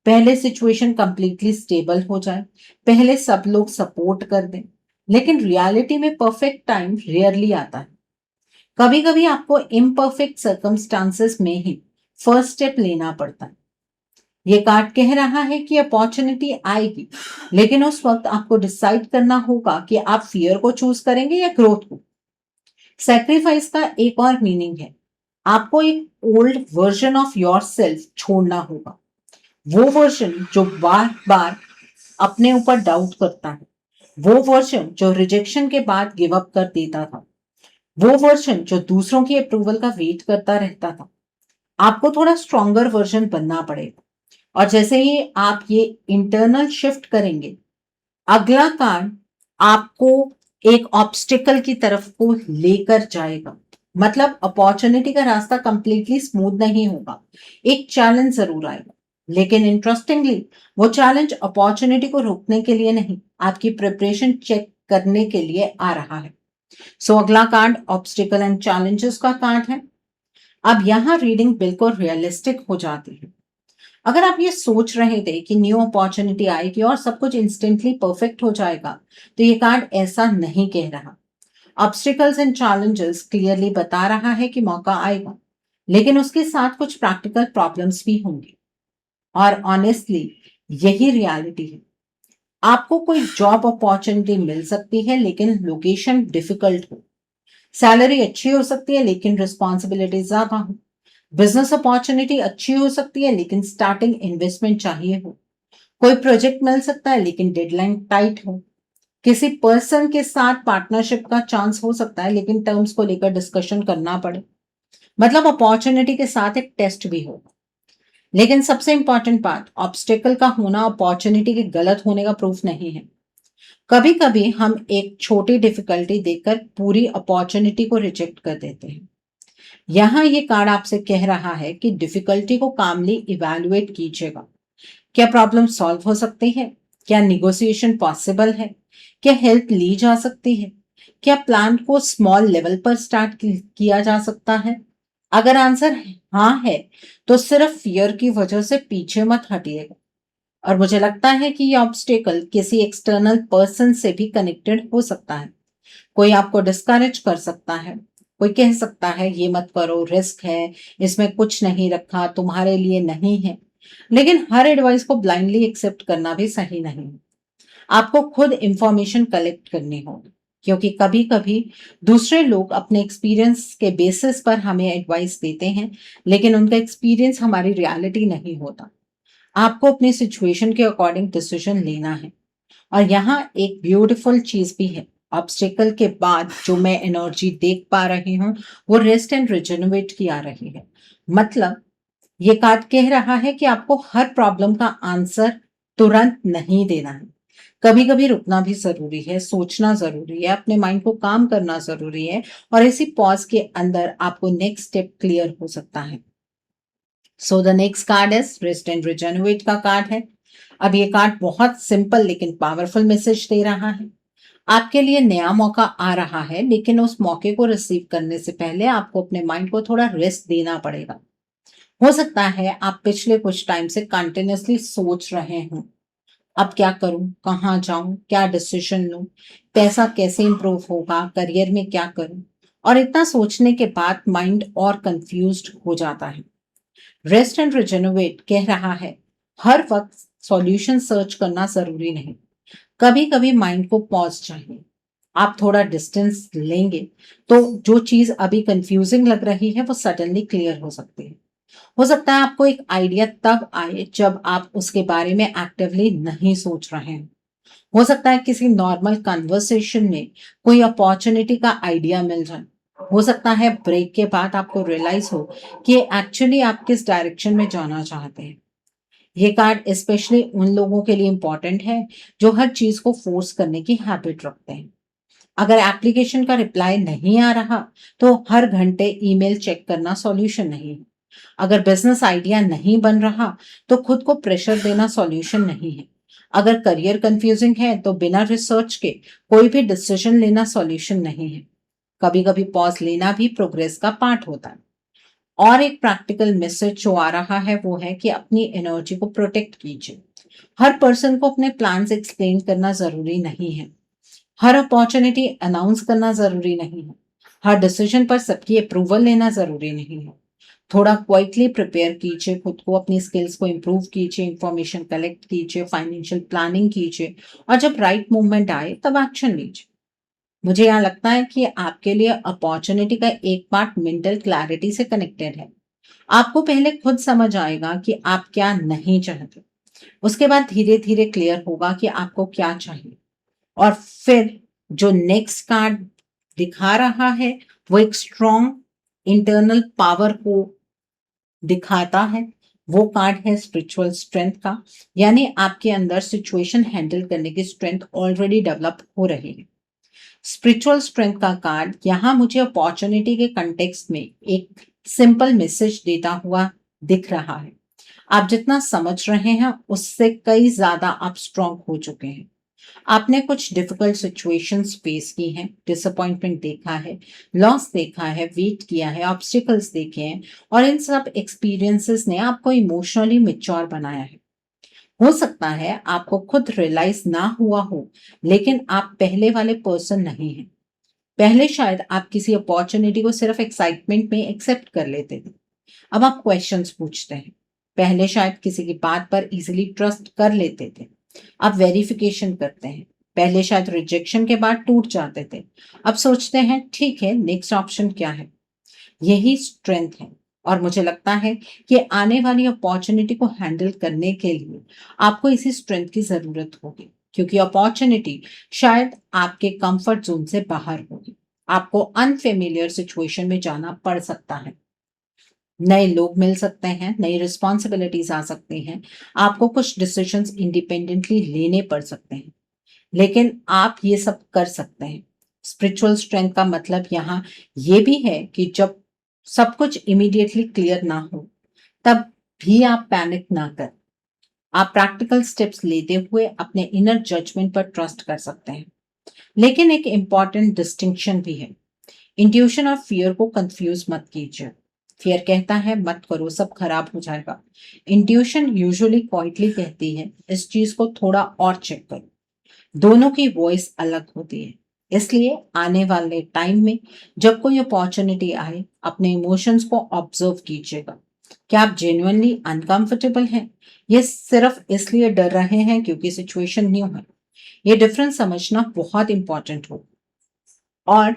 पहले सिचुएशन कंप्लीटली स्टेबल हो जाए, पहले सब लोग सपोर्ट कर दें। लेकिन रियलिटी में परफेक्ट टाइम रेयरली आता है। कभी कभी आपको इम्परफेक्ट सर्कमस्टांसेस में ही फर्स्ट स्टेप लेना पड़ता है। ये कार्ड कह रहा है कि अपॉर्चुनिटी आएगी, लेकिन उस वक्त आपको डिसाइड करना होगा कि आप फियर को चूज करेंगे या ग्रोथ को। सैक्रिफाइस का एक और मीनिंग है, आपको एक old version of your self छोड़ना होगा। वो वर्जन जो बार बार अपने ऊपर डाउट करता है, वो वर्जन जो रिजेक्शन के बाद गिव अप कर देता था, वो वर्जन जो दूसरों की अप्रूवल का वेट करता रहता था। आपको थोड़ा स्ट्रॉन्गर वर्जन बनना पड़ेगा। और जैसे ही आप ये इंटरनल शिफ्ट करेंगे, अगला कार्ड आपको एक ऑब्स्टिकल की तरफ को लेकर जाएगा। मतलब अपॉर्चुनिटी का रास्ता कंप्लीटली स्मूथ नहीं होगा, एक चैलेंज जरूर आएगा। लेकिन इंटरेस्टिंगली वो चैलेंज अपॉर्चुनिटी को रोकने के लिए नहीं, आपकी प्रिपरेशन चेक करने के लिए आ रहा है। सो अगला कार्ड ऑब्स्टिकल एंड चैलेंजेस का कार्ड है। अब यहाँ रीडिंग बिल्कुल रियलिस्टिक हो जाती है। अगर आप ये सोच रहे थे कि न्यू अपॉर्चुनिटी आएगी और सब कुछ इंस्टेंटली परफेक्ट हो जाएगा, तो ये कार्ड ऐसा नहीं कह रहा। ऑब्स्टिकल्स एंड चैलेंजेस क्लियरली बता रहा है कि मौका आएगा, लेकिन उसके साथ कुछ प्रैक्टिकल प्रॉब्लम्स भी होंगे। और ऑनेस्टली यही रियलिटी है। आपको कोई जॉब अपॉर्चुनिटी मिल सकती है, लेकिन लोकेशन डिफिकल्ट हो। सैलरी अच्छी हो सकती है, लेकिन रिस्पॉन्सिबिलिटी ज्यादा हो। बिजनेस अपॉर्चुनिटी अच्छी हो सकती है, लेकिन स्टार्टिंग इन्वेस्टमेंट चाहिए हो। कोई प्रोजेक्ट मिल सकता है, लेकिन डेडलाइन टाइट हो। किसी पर्सन के साथ पार्टनरशिप का चांस हो सकता है, लेकिन टर्म्स को लेकर डिस्कशन करना पड़े। मतलब अपॉर्चुनिटी के साथ एक टेस्ट भी होगा। लेकिन सबसे इंपॉर्टेंट बात, ऑब्स्टेकल का होना अपॉर्चुनिटी के गलत होने का प्रूफ नहीं है। कभी कभी हम एक छोटी डिफिकल्टी देखकर पूरी अपॉर्चुनिटी को रिजेक्ट कर देते हैं। यहाँ ये कार्ड आपसे कह रहा है कि डिफिकल्टी को कामली इवैल्यूएट कीजिएगा। क्या प्रॉब्लम सॉल्व हो सकती है? क्या निगोशिएशन पॉसिबल है? क्या हेल्प ली जा सकती है? क्या प्लान को स्मॉल लेवल पर स्टार्ट किया जा सकता है? अगर आंसर हाँ है, तो सिर्फ फियर की वजह से पीछे मत हटिएगा। और मुझे लगता है कि ये ऑब्स्टेकल किसी एक्सटर्नल पर्सन से भी कनेक्टेड हो सकता है। कोई आपको डिस्करेज कर सकता है, कोई कह सकता है ये मत करो, रिस्क है, इसमें कुछ नहीं रखा, तुम्हारे लिए नहीं है। लेकिन हर एडवाइस को ब्लाइंडली एक्सेप्ट करना भी सही नहीं है। आपको खुद इंफॉर्मेशन कलेक्ट करनी होगी, क्योंकि कभी कभी दूसरे लोग अपने एक्सपीरियंस के बेसिस पर हमें एडवाइस देते हैं, लेकिन उनका एक्सपीरियंस हमारी रियलिटी नहीं होता। आपको अपनी सिचुएशन के अकॉर्डिंग डिसीजन लेना है। और यहाँ एक ब्यूटीफुल चीज भी है। ऑब्स्टेकल के बाद जो मैं एनर्जी देख पा रही हूँ, वो रेस्ट एंड रिजेनरेट की आ रही है। मतलब ये कार्ड कह रहा है कि आपको हर प्रॉब्लम का आंसर तुरंत नहीं देना है। कभी कभी रुकना भी जरूरी है, सोचना जरूरी है, अपने माइंड को काम करना जरूरी है। और इसी पॉज के अंदर आपको नेक्स्ट स्टेप क्लियर हो सकता है। सो the next card is rest and regenerate का कार्ड है। अब ये कार्ड बहुत सिंपल लेकिन पावरफुल मैसेज दे रहा है। आपके लिए नया मौका आ रहा है, लेकिन उस मौके को रिसीव करने से पहले आपको अपने माइंड को थोड़ा रेस्ट देना पड़ेगा। हो सकता है आप पिछले कुछ टाइम से कंटिन्यूअसली सोच रहे हो, अब क्या करूं, कहाँ जाऊं, क्या डिसीजन लूं, पैसा कैसे इंप्रूव होगा, करियर में क्या करूं। और इतना सोचने के बाद माइंड और कंफ्यूज्ड हो जाता है। रेस्ट एंड रिजेनरेट कह रहा है, हर वक्त सॉल्यूशन सर्च करना जरूरी नहीं। कभी कभी माइंड को पॉज चाहिए। आप थोड़ा डिस्टेंस लेंगे तो जो चीज अभी कंफ्यूजिंग लग रही है, वो सडनली क्लियर हो सकती है। हो सकता है आपको एक आइडिया तब आए जब आप उसके बारे में एक्टिवली नहीं सोच रहे हैं। हो सकता है किसी नॉर्मल कन्वर्सेशन में कोई अपॉर्चुनिटी का आइडिया मिल जाए। हो सकता है ब्रेक के बाद आपको रियलाइज हो कि एक्चुअली आप किस डायरेक्शन में जाना चाहते हैं। ये कार्ड स्पेशली उन लोगों के लिए इंपॉर्टेंट है जो हर चीज को फोर्स करने की हैबिट रखते हैं। अगर एप्लीकेशन का रिप्लाई नहीं आ रहा, तो हर घंटे ईमेल चेक करना सॉल्यूशन नहीं है। अगर बिजनेस आइडिया नहीं बन रहा तो खुद को प्रेशर देना सॉल्यूशन नहीं है। अगर करियर कंफ्यूजिंग है तो बिना रिसर्च के कोई भी डिसीजन लेना सॉल्यूशन नहीं है। कभी कभी पॉज लेना भी प्रोग्रेस का पार्ट होता है। और एक प्रैक्टिकल मैसेज जो आ रहा है वो है कि अपनी एनर्जी को प्रोटेक्ट कीजिए। हर पर्सन को अपने प्लान्स एक्सप्लेन करना जरूरी नहीं है। हर अपॉर्चुनिटी अनाउंस करना जरूरी नहीं है। हर डिसीजन पर सबकी अप्रूवल लेना जरूरी नहीं है। थोड़ा क्वाइटली प्रिपेयर कीजिए खुद को, अपनी स्किल्स को इम्प्रूव कीजिए, इंफॉर्मेशन कलेक्ट कीजिए, फाइनेंशियल प्लानिंग कीजिए और जब राइट मूवमेंट आए तब एक्शन लीजिए। मुझे यहाँ लगता है कि आपके लिए अपॉर्चुनिटी का एक पार्ट मेंटल क्लैरिटी से कनेक्टेड है। आपको पहले खुद समझ आएगा कि आप क्या नहीं चाहते। उसके बाद धीरे धीरे क्लियर होगा कि आपको क्या चाहिए। और फिर जो नेक्स्ट कार्ड दिखा रहा है वो एक स्ट्रॉन्ग इंटरनल पावर को दिखाता है। वो कार्ड है स्पिरिचुअल स्ट्रेंथ का, यानी आपके अंदर सिचुएशन हैंडल करने की स्ट्रेंथ ऑलरेडी डेवलप हो रही है। स्पिरिचुअल स्ट्रेंथ का कार्ड यहाँ मुझे अपॉर्चुनिटी के कंटेक्स्ट में एक सिंपल मैसेज देता हुआ दिख रहा है। आप जितना समझ रहे हैं उससे कई ज्यादा आप स्ट्रांग हो चुके हैं। आपने कुछ डिफिकल्ट सिचुएशंस फेस की हैं, डिसअपॉइंटमेंट देखा है, लॉस देखा है, वेट किया है, ऑब्स्टिकल्स देखे हैं और इन सब एक्सपीरियंसेस ने आपको इमोशनली मैच्योर बनाया है। हो सकता है आपको खुद रियलाइज ना हुआ हो, लेकिन आप पहले वाले पर्सन नहीं हैं। पहले शायद आप किसी अपॉर्चुनिटी को सिर्फ एक्साइटमेंट में एक्सेप्ट कर लेते थे। अब आप क्वेश्चंस पूछते हैं। पहले शायद किसी की बात पर इजीली ट्रस्ट कर लेते थे। अब वेरिफिकेशन करते हैं। पहले शायद रिजेक्शन के बाद टूट जाते थे। अब सोचते हैं ठीक है, नेक्स्ट ऑप्शन क्या है। यही स्ट्रेंथ है। और मुझे लगता है कि आने वाली अपॉर्चुनिटी को हैंडल करने के लिए आपको इसी स्ट्रेंथ की जरूरत होगी, क्योंकि अपॉर्चुनिटी शायद आपके कंफर्ट जोन से बाहर होगी। आपको अनफेमिलियर सिचुएशन में जाना पड़ सकता है। नए लोग मिल सकते हैं, नई रिस्पॉन्सिबिलिटीज आ सकती हैं, आपको कुछ डिसीजंस इंडिपेंडेंटली लेने पड़ सकते हैं, लेकिन आप ये सब कर सकते हैं। स्पिरिचुअल स्ट्रेंथ का मतलब यहाँ ये भी है कि जब सब कुछ इमीडिएटली क्लियर ना हो तब भी आप पैनिक ना कर। आप प्रैक्टिकल स्टेप्स लेते हुए अपने इनर जजमेंट पर ट्रस्ट कर सकते हैं। लेकिन एक इंपॉर्टेंट डिस्टिंक्शन भी है। इंट्यूशन और फियर को कंफ्यूज मत कीजिए। फियर कहता है मत करो, सब खराब हो जाएगा। इंट्यूशन यूजुअली क्वाइटली कहती है इस चीज को थोड़ा और चेक करो। दोनों की वॉइस अलग होती है। इसलिए आने वाले टाइम में जब कोई अपॉर्चुनिटी आए, अपने इमोशंस को ऑब्जर्व कीजिएगा। क्या आप जेन्युइनली अनकंफर्टेबल हैं? ये सिर्फ इसलिए डर रहे हैं क्योंकि सिचुएशन न्यू है? ये डिफरेंस समझना बहुत इंपॉर्टेंट हो। और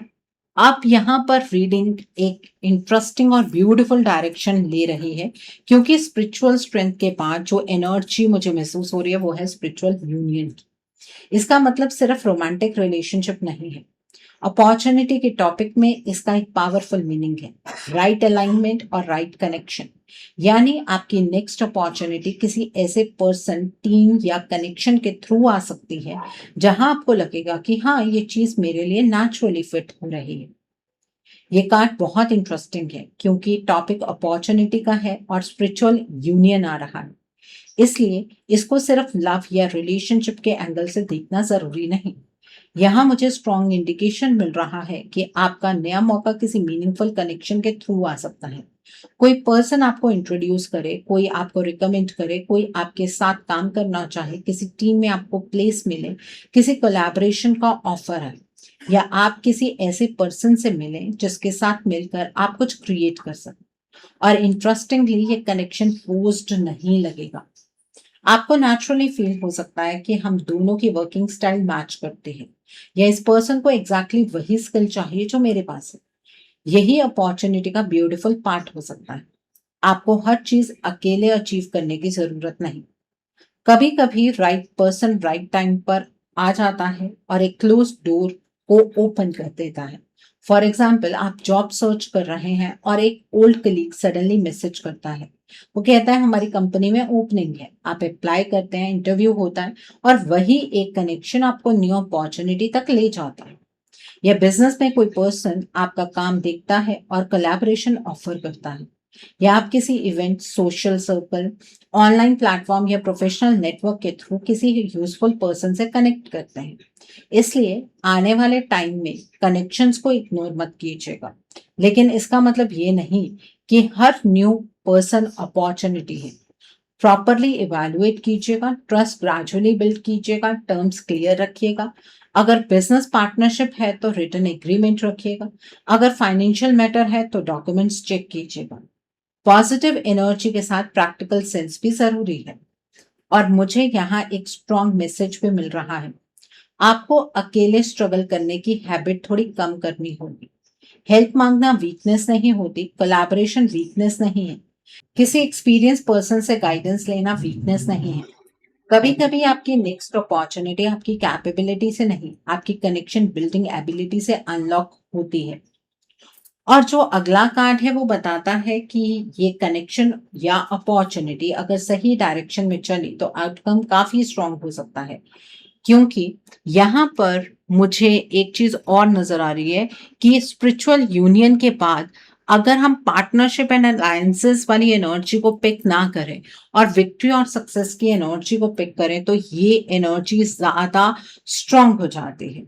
आप यहाँ पर रीडिंग एक इंटरेस्टिंग और ब्यूटीफुल डायरेक्शन ले रही है, क्योंकि स्पिरिचुअल स्ट्रेंथ के बाद जो एनर्जी मुझे महसूस हो रही है वो है स्पिरिचुअल यूनियन की। इसका मतलब सिर्फ रोमांटिक रिलेशनशिप नहीं है। अपॉर्चुनिटी के टॉपिक में इसका एक पावरफुल मीनिंग है, राइट अलाइनमेंट और राइट कनेक्शन। यानी आपकी नेक्स्ट अपॉर्चुनिटी किसी ऐसे पर्सन, टीम या कनेक्शन के थ्रू आ सकती है जहां आपको लगेगा कि हाँ, ये चीज मेरे लिए नेचुरली फिट हो रही है। ये कार्ड बहुत इंटरेस्टिंग है क्योंकि टॉपिक अपॉर्चुनिटी का है और स्पिरिचुअल यूनियन आ रहा है। इसलिए इसको सिर्फ लव या रिलेशनशिप के एंगल से देखना जरूरी नहीं। यहाँ मुझे स्ट्रॉन्ग इंडिकेशन मिल रहा है कि आपका नया मौका किसी मीनिंगफुल कनेक्शन के थ्रू आ सकता है। कोई पर्सन आपको इंट्रोड्यूस करे, कोई आपको रिकमेंड करे, कोई आपके साथ काम करना चाहे, किसी टीम में आपको प्लेस मिले, किसी कोलैबोरेशन का ऑफर है, या आप किसी ऐसे पर्सन से मिलें जिसके साथ मिलकर आप कुछ क्रिएट कर सकें। और इंटरेस्टिंगली ये कनेक्शन फोर्स्ड नहीं लगेगा। आपको नेचुरली फील हो सकता है कि हम दोनों की वर्किंग स्टाइल मैच करते हैं, या इस पर्सन को एग्जैक्टली वही स्किल चाहिए जो मेरे पास है। यही अपॉर्चुनिटी का ब्यूटीफुल पार्ट हो सकता है। आपको हर चीज अकेले अचीव करने की जरूरत नहीं। कभी कभी राइट पर्सन राइट टाइम पर आ जाता है और एक क्लोज डोर को ओपन कर देता है। फॉर एग्जाम्पल, आप जॉब सर्च कर रहे हैं और एक ओल्ड कलीग सडनली मैसेज करता है। वो कहता है हमारी कंपनी में ओपनिंग है। आप अप्लाई करते हैं, इंटरव्यू होता है और वही एक कनेक्शन आपको न्यू अपॉर्चुनिटी तक ले जाता है। या बिजनेस में कोई पर्सन आपका काम देखता है और कोलैबोरेशन ऑफर करता है। या आप किसी event, social circle, online platform या प्रोफेशनल नेटवर्क के थ्रू किसी यूजफुल पर्सन से कनेक्ट करते हैं। इसलिए आने वाले टाइम में कनेक्शंस को इग्नोर मत कीजिएगा, लेकिन इसका मतलब ये नहीं कि हर न्यू पर्सन अपॉर्चुनिटी है। प्रॉपरली इवैल्यूएट कीजिएगा, ट्रस्ट ग्रेजुअली बिल्ड कीजिएगा, टर्म्स क्लियर रखिएगा। अगर बिजनेस पार्टनरशिप है तो रिटन एग्रीमेंट रखिएगा। अगर फाइनेंशियल मैटर है तो डॉक्यूमेंट्स चेक कीजिएगा। पॉजिटिव एनर्जी के साथ प्रैक्टिकल सेंस भी जरूरी है। और मुझे यहाँ एक स्ट्रॉन्ग मैसेज भी मिल रहा है। आपको अकेले स्ट्रगल करने की हैबिट थोड़ी कम करनी होगी। हेल्प मांगना वीकनेस नहीं होती, कोलैबोरेशन वीकनेस नहीं है, किसी एक्सपीरियंस पर्सन से गाइडेंस लेना वीकनेस नहीं है। कभी कभी आपकी नेक्स्ट अपॉर्चुनिटी आपकी कैपेबिलिटी से नहीं, आपकी कनेक्शन बिल्डिंग एबिलिटी से अनलॉक होती है। और जो अगला कार्ड है वो बताता है कि ये कनेक्शन या अपॉर्चुनिटी अगर सही डायरेक्शन में चली तो आउटकम काफी स्ट्रांग हो सकता है। क्योंकि यहाँ पर मुझे एक चीज और नजर आ रही है कि स्पिरिचुअल यूनियन के बाद अगर हम पार्टनरशिप एंड अलायंसेस वाली एनर्जी को पिक ना करें और विक्ट्री और सक्सेस की एनर्जी को पिक करें तो ये एनर्जी ज्यादा स्ट्रांग हो जाती है।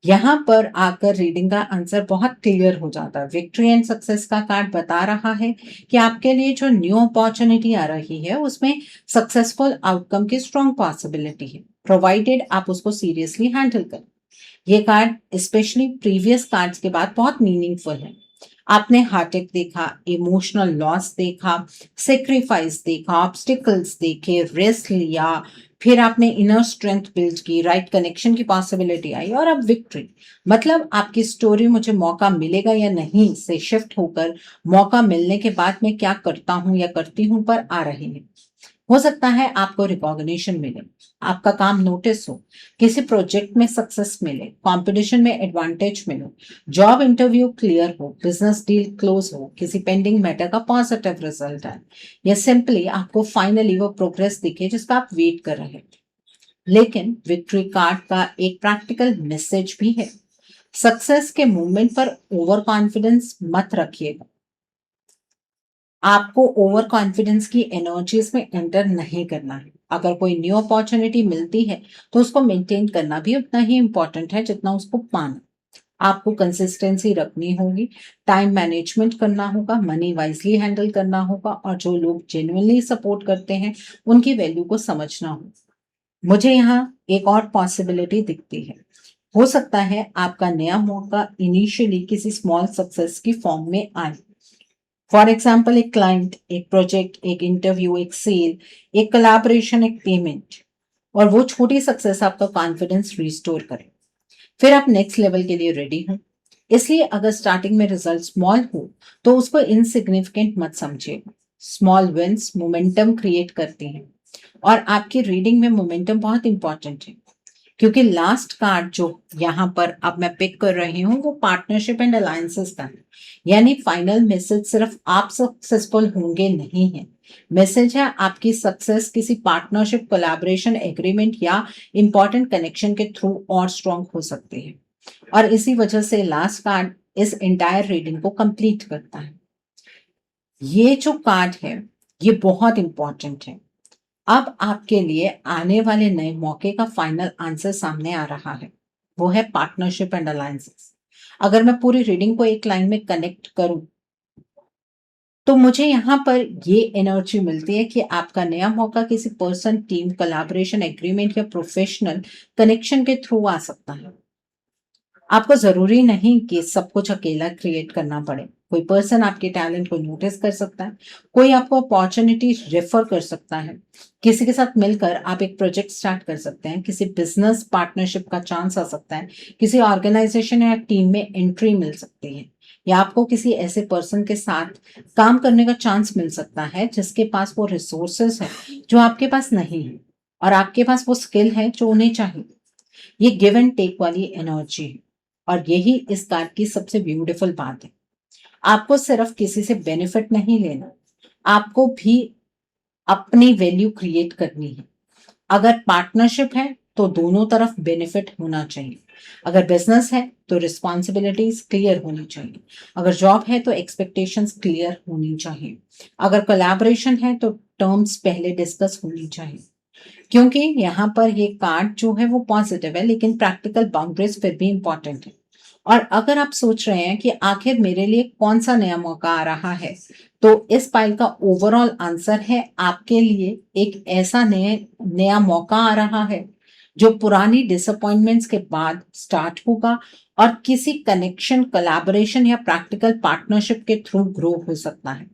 यहाँ पर आकर रीडिंग का आंसर बहुत क्लियर हो जाता है। विक्ट्री एंड सक्सेस का कार्ड बता रहा है कि आपके लिए जो न्यू अपॉर्चुनिटी आ रही है उसमें सक्सेसफुल आउटकम की स्ट्रॉन्ग पॉसिबिलिटी है, प्रोवाइडेड आप उसको सीरियसली हैंडल करें। ये कार्ड स्पेशली प्रीवियस कार्ड्स के बाद बहुत मीनिंगफुल है। आपने हार्टेक देखा, इमोशनल लॉस देखा, सेक्रीफाइस देखा, ऑब्स्टिकल्स देखे, रेस्ट लिया, फिर आपने इनर स्ट्रेंथ बिल्ड की, राइट कनेक्शन की पॉसिबिलिटी आई और अब विक्ट्री। मतलब आपकी स्टोरी मुझे मौका मिलेगा या नहीं से शिफ्ट होकर मौका मिलने के बाद मैं क्या करता हूं या करती हूं पर आ रही है। हो सकता है आपको रिकॉग्निशन मिले, आपका काम नोटिस हो, किसी प्रोजेक्ट में सक्सेस मिले, कंपटीशन में एडवांटेज मिले, जॉब इंटरव्यू क्लियर हो, बिजनेस डील क्लोज हो, किसी पेंडिंग मैटर का पॉजिटिव रिजल्ट आए, या सिंपली आपको फाइनली वो प्रोग्रेस दिखे जिसका आप वेट कर रहे थे। लेकिन विक्ट्री कार्ड का एक प्रैक्टिकल मैसेज भी है। सक्सेस के मूवमेंट पर ओवर कॉन्फिडेंस मत रखिएगा। आपको ओवर कॉन्फिडेंस की एनर्जीज में एंटर नहीं करना है। अगर कोई न्यू अपॉर्चुनिटी मिलती है तो उसको मेंटेन करना भी उतना ही इंपॉर्टेंट है जितना उसको पाना। आपको कंसिस्टेंसी रखनी होगी, टाइम मैनेजमेंट करना होगा, मनी वाइजली हैंडल करना होगा और जो लोग जेन्युइनली सपोर्ट करते हैं उनकी वैल्यू को समझना होगा। मुझे यहाँ एक और पॉसिबिलिटी दिखती है। हो सकता है आपका नया मौका इनिशियली किसी स्मॉल सक्सेस की फॉर्म में आए। फॉर एग्जाम्पल एक क्लाइंट, एक प्रोजेक्ट, एक इंटरव्यू, एक सेल, एक कोलैबोरेशन, एक पेमेंट, और वो छोटी सक्सेस आपका कॉन्फिडेंस रिस्टोर करे। फिर आप नेक्स्ट लेवल के लिए रेडी हो। इसलिए अगर स्टार्टिंग में रिजल्ट स्मॉल हो तो उसको इनसिग्निफिकेंट मत समझिए। स्मॉल विंस मोमेंटम क्रिएट करती हैं और आपकी रीडिंग में मोमेंटम बहुत इंपॉर्टेंट है। क्योंकि लास्ट कार्ड जो यहाँ पर अब मैं पिक कर रही हूँ वो पार्टनरशिप एंड अलायंसेस का है। यानी फाइनल मैसेज सिर्फ आप सक्सेसफुल होंगे नहीं है, मैसेज है आपकी सक्सेस किसी पार्टनरशिप, कोलैबोरेशन, एग्रीमेंट या इंपॉर्टेंट कनेक्शन के थ्रू और स्ट्रॉन्ग हो सकती है। और इसी वजह से लास्ट कार्ड इस एंटायर रीडिंग को कंप्लीट करता है। ये जो कार्ड है ये बहुत इंपॉर्टेंट है। अब आपके लिए आने वाले नए मौके का फाइनल आंसर सामने आ रहा है, वो है पार्टनरशिप एंड अलायंसेस। अगर मैं पूरी रीडिंग को एक लाइन में कनेक्ट करूं तो मुझे यहाँ पर ये एनर्जी मिलती है कि आपका नया मौका किसी पर्सन, टीम, कोलैबोरेशन, एग्रीमेंट या प्रोफेशनल कनेक्शन के थ्रू आ सकता है। आपको जरूरी नहीं कि सब कुछ अकेला क्रिएट करना पड़े। कोई पर्सन आपके टैलेंट को नोटिस कर सकता है, कोई आपको अपॉर्चुनिटी रेफर कर सकता है, किसी के साथ मिलकर आप एक प्रोजेक्ट स्टार्ट कर सकते हैं, किसी बिजनेस पार्टनरशिप का चांस आ सकता है, किसी ऑर्गेनाइजेशन या टीम में एंट्री मिल सकती है, या आपको किसी ऐसे पर्सन के साथ काम करने का चांस मिल सकता है जिसके पास वो रिसोर्सेस है जो आपके पास नहीं है और आपके पास वो स्किल है जो उन्हें चाहिए। ये गिव एंड टेक वाली एनर्जी है और यही इस कार्ड की सबसे ब्यूटीफुल बात है। आपको सिर्फ किसी से बेनिफिट नहीं लेना, आपको भी अपनी वैल्यू क्रिएट करनी है। अगर पार्टनरशिप है तो दोनों तरफ बेनिफिट होना चाहिए। अगर बिजनेस है तो रिस्पॉन्सिबिलिटीज क्लियर होनी चाहिए। अगर जॉब है तो एक्सपेक्टेशंस क्लियर होनी चाहिए। अगर कोलैबोरेशन है तो टर्म्स पहले डिस्कस होनी चाहिए। क्योंकि यहाँ पर ये कार्ड जो है वो पॉजिटिव है, लेकिन प्रैक्टिकल बाउंड्रीज फिर भी इंपॉर्टेंट है। और अगर आप सोच रहे हैं कि आखिर मेरे लिए कौन सा नया मौका आ रहा है, तो इस पाइल का ओवरऑल आंसर है आपके लिए एक ऐसा नया मौका आ रहा है जो पुरानी डिसअपॉइंटमेंट्स के बाद स्टार्ट होगा और किसी कनेक्शन, कोलैबोरेशन या प्रैक्टिकल पार्टनरशिप के थ्रू ग्रो हो सकता है।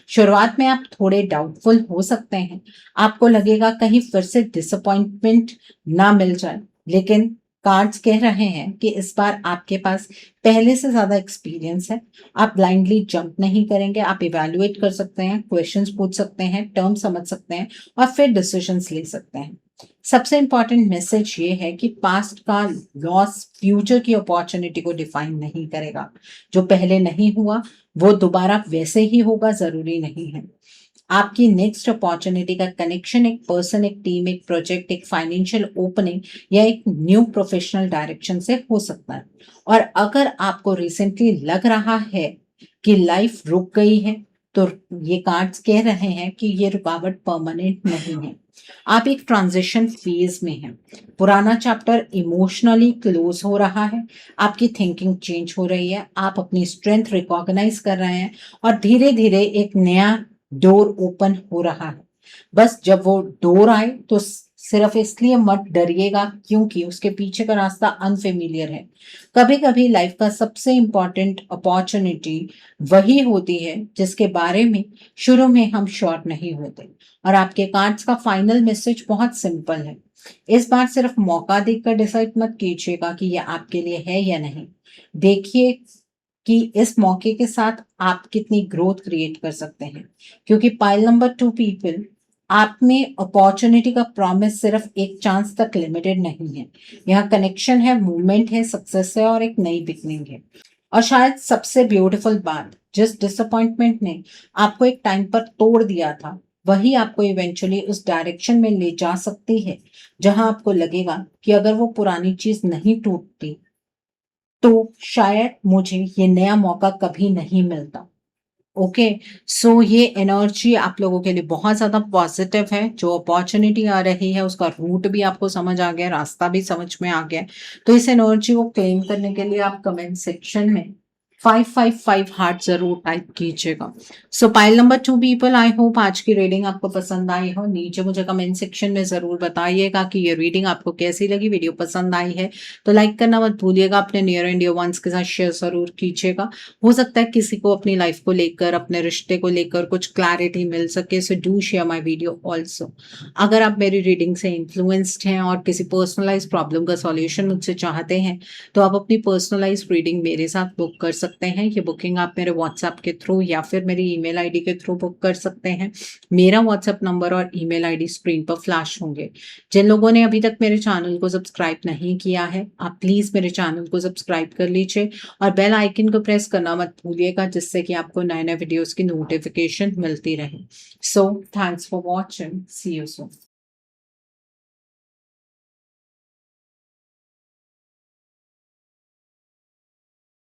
शुरुआत में आप थोड़े डाउटफुल हो सकते हैं, आपको लगेगा कहीं फिर से डिसअपॉइंटमेंट ना मिल जाए, लेकिन कार्ड्स कह रहे हैं कि इस बार आपके पास पहले से ज्यादा एक्सपीरियंस है। आप ब्लाइंडली जंप नहीं करेंगे, आप इवैल्यूएट कर सकते हैं, क्वेश्चंस पूछ सकते हैं, टर्म समझ सकते हैं और फिर डिसीजंस ले सकते हैं। सबसे इंपॉर्टेंट मैसेज ये है कि पास्ट का लॉस फ्यूचर की अपॉर्चुनिटी को डिफाइन नहीं करेगा। जो पहले नहीं हुआ वो दोबारा वैसे ही होगा जरूरी नहीं है। आपकी नेक्स्ट अपॉर्चुनिटी का कनेक्शन एक पर्सन, एक टीम, एक प्रोजेक्ट, एक फाइनेंशियल ओपनिंग या एक न्यू प्रोफेशनल डायरेक्शन से हो सकता है। और अगर आपको रिसेंटली लग रहा है कि लाइफ रुक गई है, तो ये कार्ड्स कह रहे हैं कि ये रुकावट परमानेंट नहीं है। आप एक ट्रांजिशन फेज में हैं। पुराना चैप्टर इमोशनली क्लोज हो रहा है, आपकी थिंकिंग चेंज हो रही है, आप अपनी स्ट्रेंथ रिकॉग्नाइज कर रहे हैं और धीरे धीरे एक नया डोर ओपन हो रहा है। बस जब वो डोर आए तो सिर्फ इसलिए मत डरिएगा क्योंकि उसके पीछे का रास्ता अनफेमिलियर है। कभी कभी लाइफ का सबसे इंपॉर्टेंट अपॉर्चुनिटी वही होती है जिसके बारे में शुरू में हम श्योर नहीं होते। और आपके कार्ड्स का फाइनल मैसेज बहुत सिंपल है। इस बार सिर्फ मौका देखकर डिसाइड मत कीजिएगा कि यह आपके लिए है या नहीं। देखिए कि इस मौके के साथ आप कितनी ग्रोथ क्रिएट कर सकते हैं। क्योंकि पाइल नंबर 2 पीपल, आप में अपॉर्चुनिटी का प्रॉमिस सिर्फ एक चांस तक लिमिटेड नहीं है। यहाँ कनेक्शन है, मूवमेंट है, सक्सेस है और एक नई बिगनिंग है। और शायद सबसे ब्यूटीफुल बात, जिस डिसअपॉइंटमेंट ने आपको एक टाइम पर तोड़ दिया था, वही आपको इवेंचुअली उस डायरेक्शन में ले जा सकती है जहां आपको लगेगा कि अगर वो पुरानी चीज नहीं टूटती तो शायद मुझे ये नया मौका कभी नहीं मिलता। ओके, सो ये एनर्जी आप लोगों के लिए बहुत ज्यादा पॉजिटिव है। जो अपॉर्चुनिटी आ रही है उसका रूट भी आपको समझ आ गया, रास्ता भी समझ में आ गया। तो इस एनर्जी को क्लेम करने के लिए आप कमेंट सेक्शन में 555 हार्ट जरूर टाइप कीजिएगा। सो pile number 2 people, I hope आज की रीडिंग आपको पसंद आई हो। नीचे मुझे कमेंट सेक्शन में जरूर बताइएगा कि ये रीडिंग आपको कैसी लगी। वीडियो पसंद आई है तो लाइक करना मत भूलिएगा, अपने नियर एंड डियर वंस के साथ शेयर जरूर कीजिएगा। हो सकता है किसी को अपनी लाइफ को लेकर, अपने रिश्ते को लेकर कुछ क्लैरिटी मिल सके। So do share my video also. अगर आप मेरी रीडिंग से इन्फ्लुएंस्ड हैं और किसी पर्सनलाइज प्रॉब्लम का सॉल्यूशन मुझसे चाहते हैं तो आप अपनी पर्सनलाइज रीडिंग मेरे साथ बुक कर सकते हैं। ये बुकिंग आप मेरे व्हाट्सएप के थ्रू या फिर मेरी ईमेल आईडी के थ्रू बुक कर सकते हैं। मेरा व्हाट्सएप नंबर और ईमेल आईडी स्क्रीन पर फ्लैश होंगे। जिन लोगों ने अभी तक मेरे चैनल को सब्सक्राइब नहीं किया है, आप प्लीज मेरे चैनल को सब्सक्राइब कर लीजिए और बेल आइकन को प्रेस करना मत भूलिएगा, जिससे कि आपको नए नए वीडियोस की नोटिफिकेशन मिलती रहे। So thanks for watching, see you soon.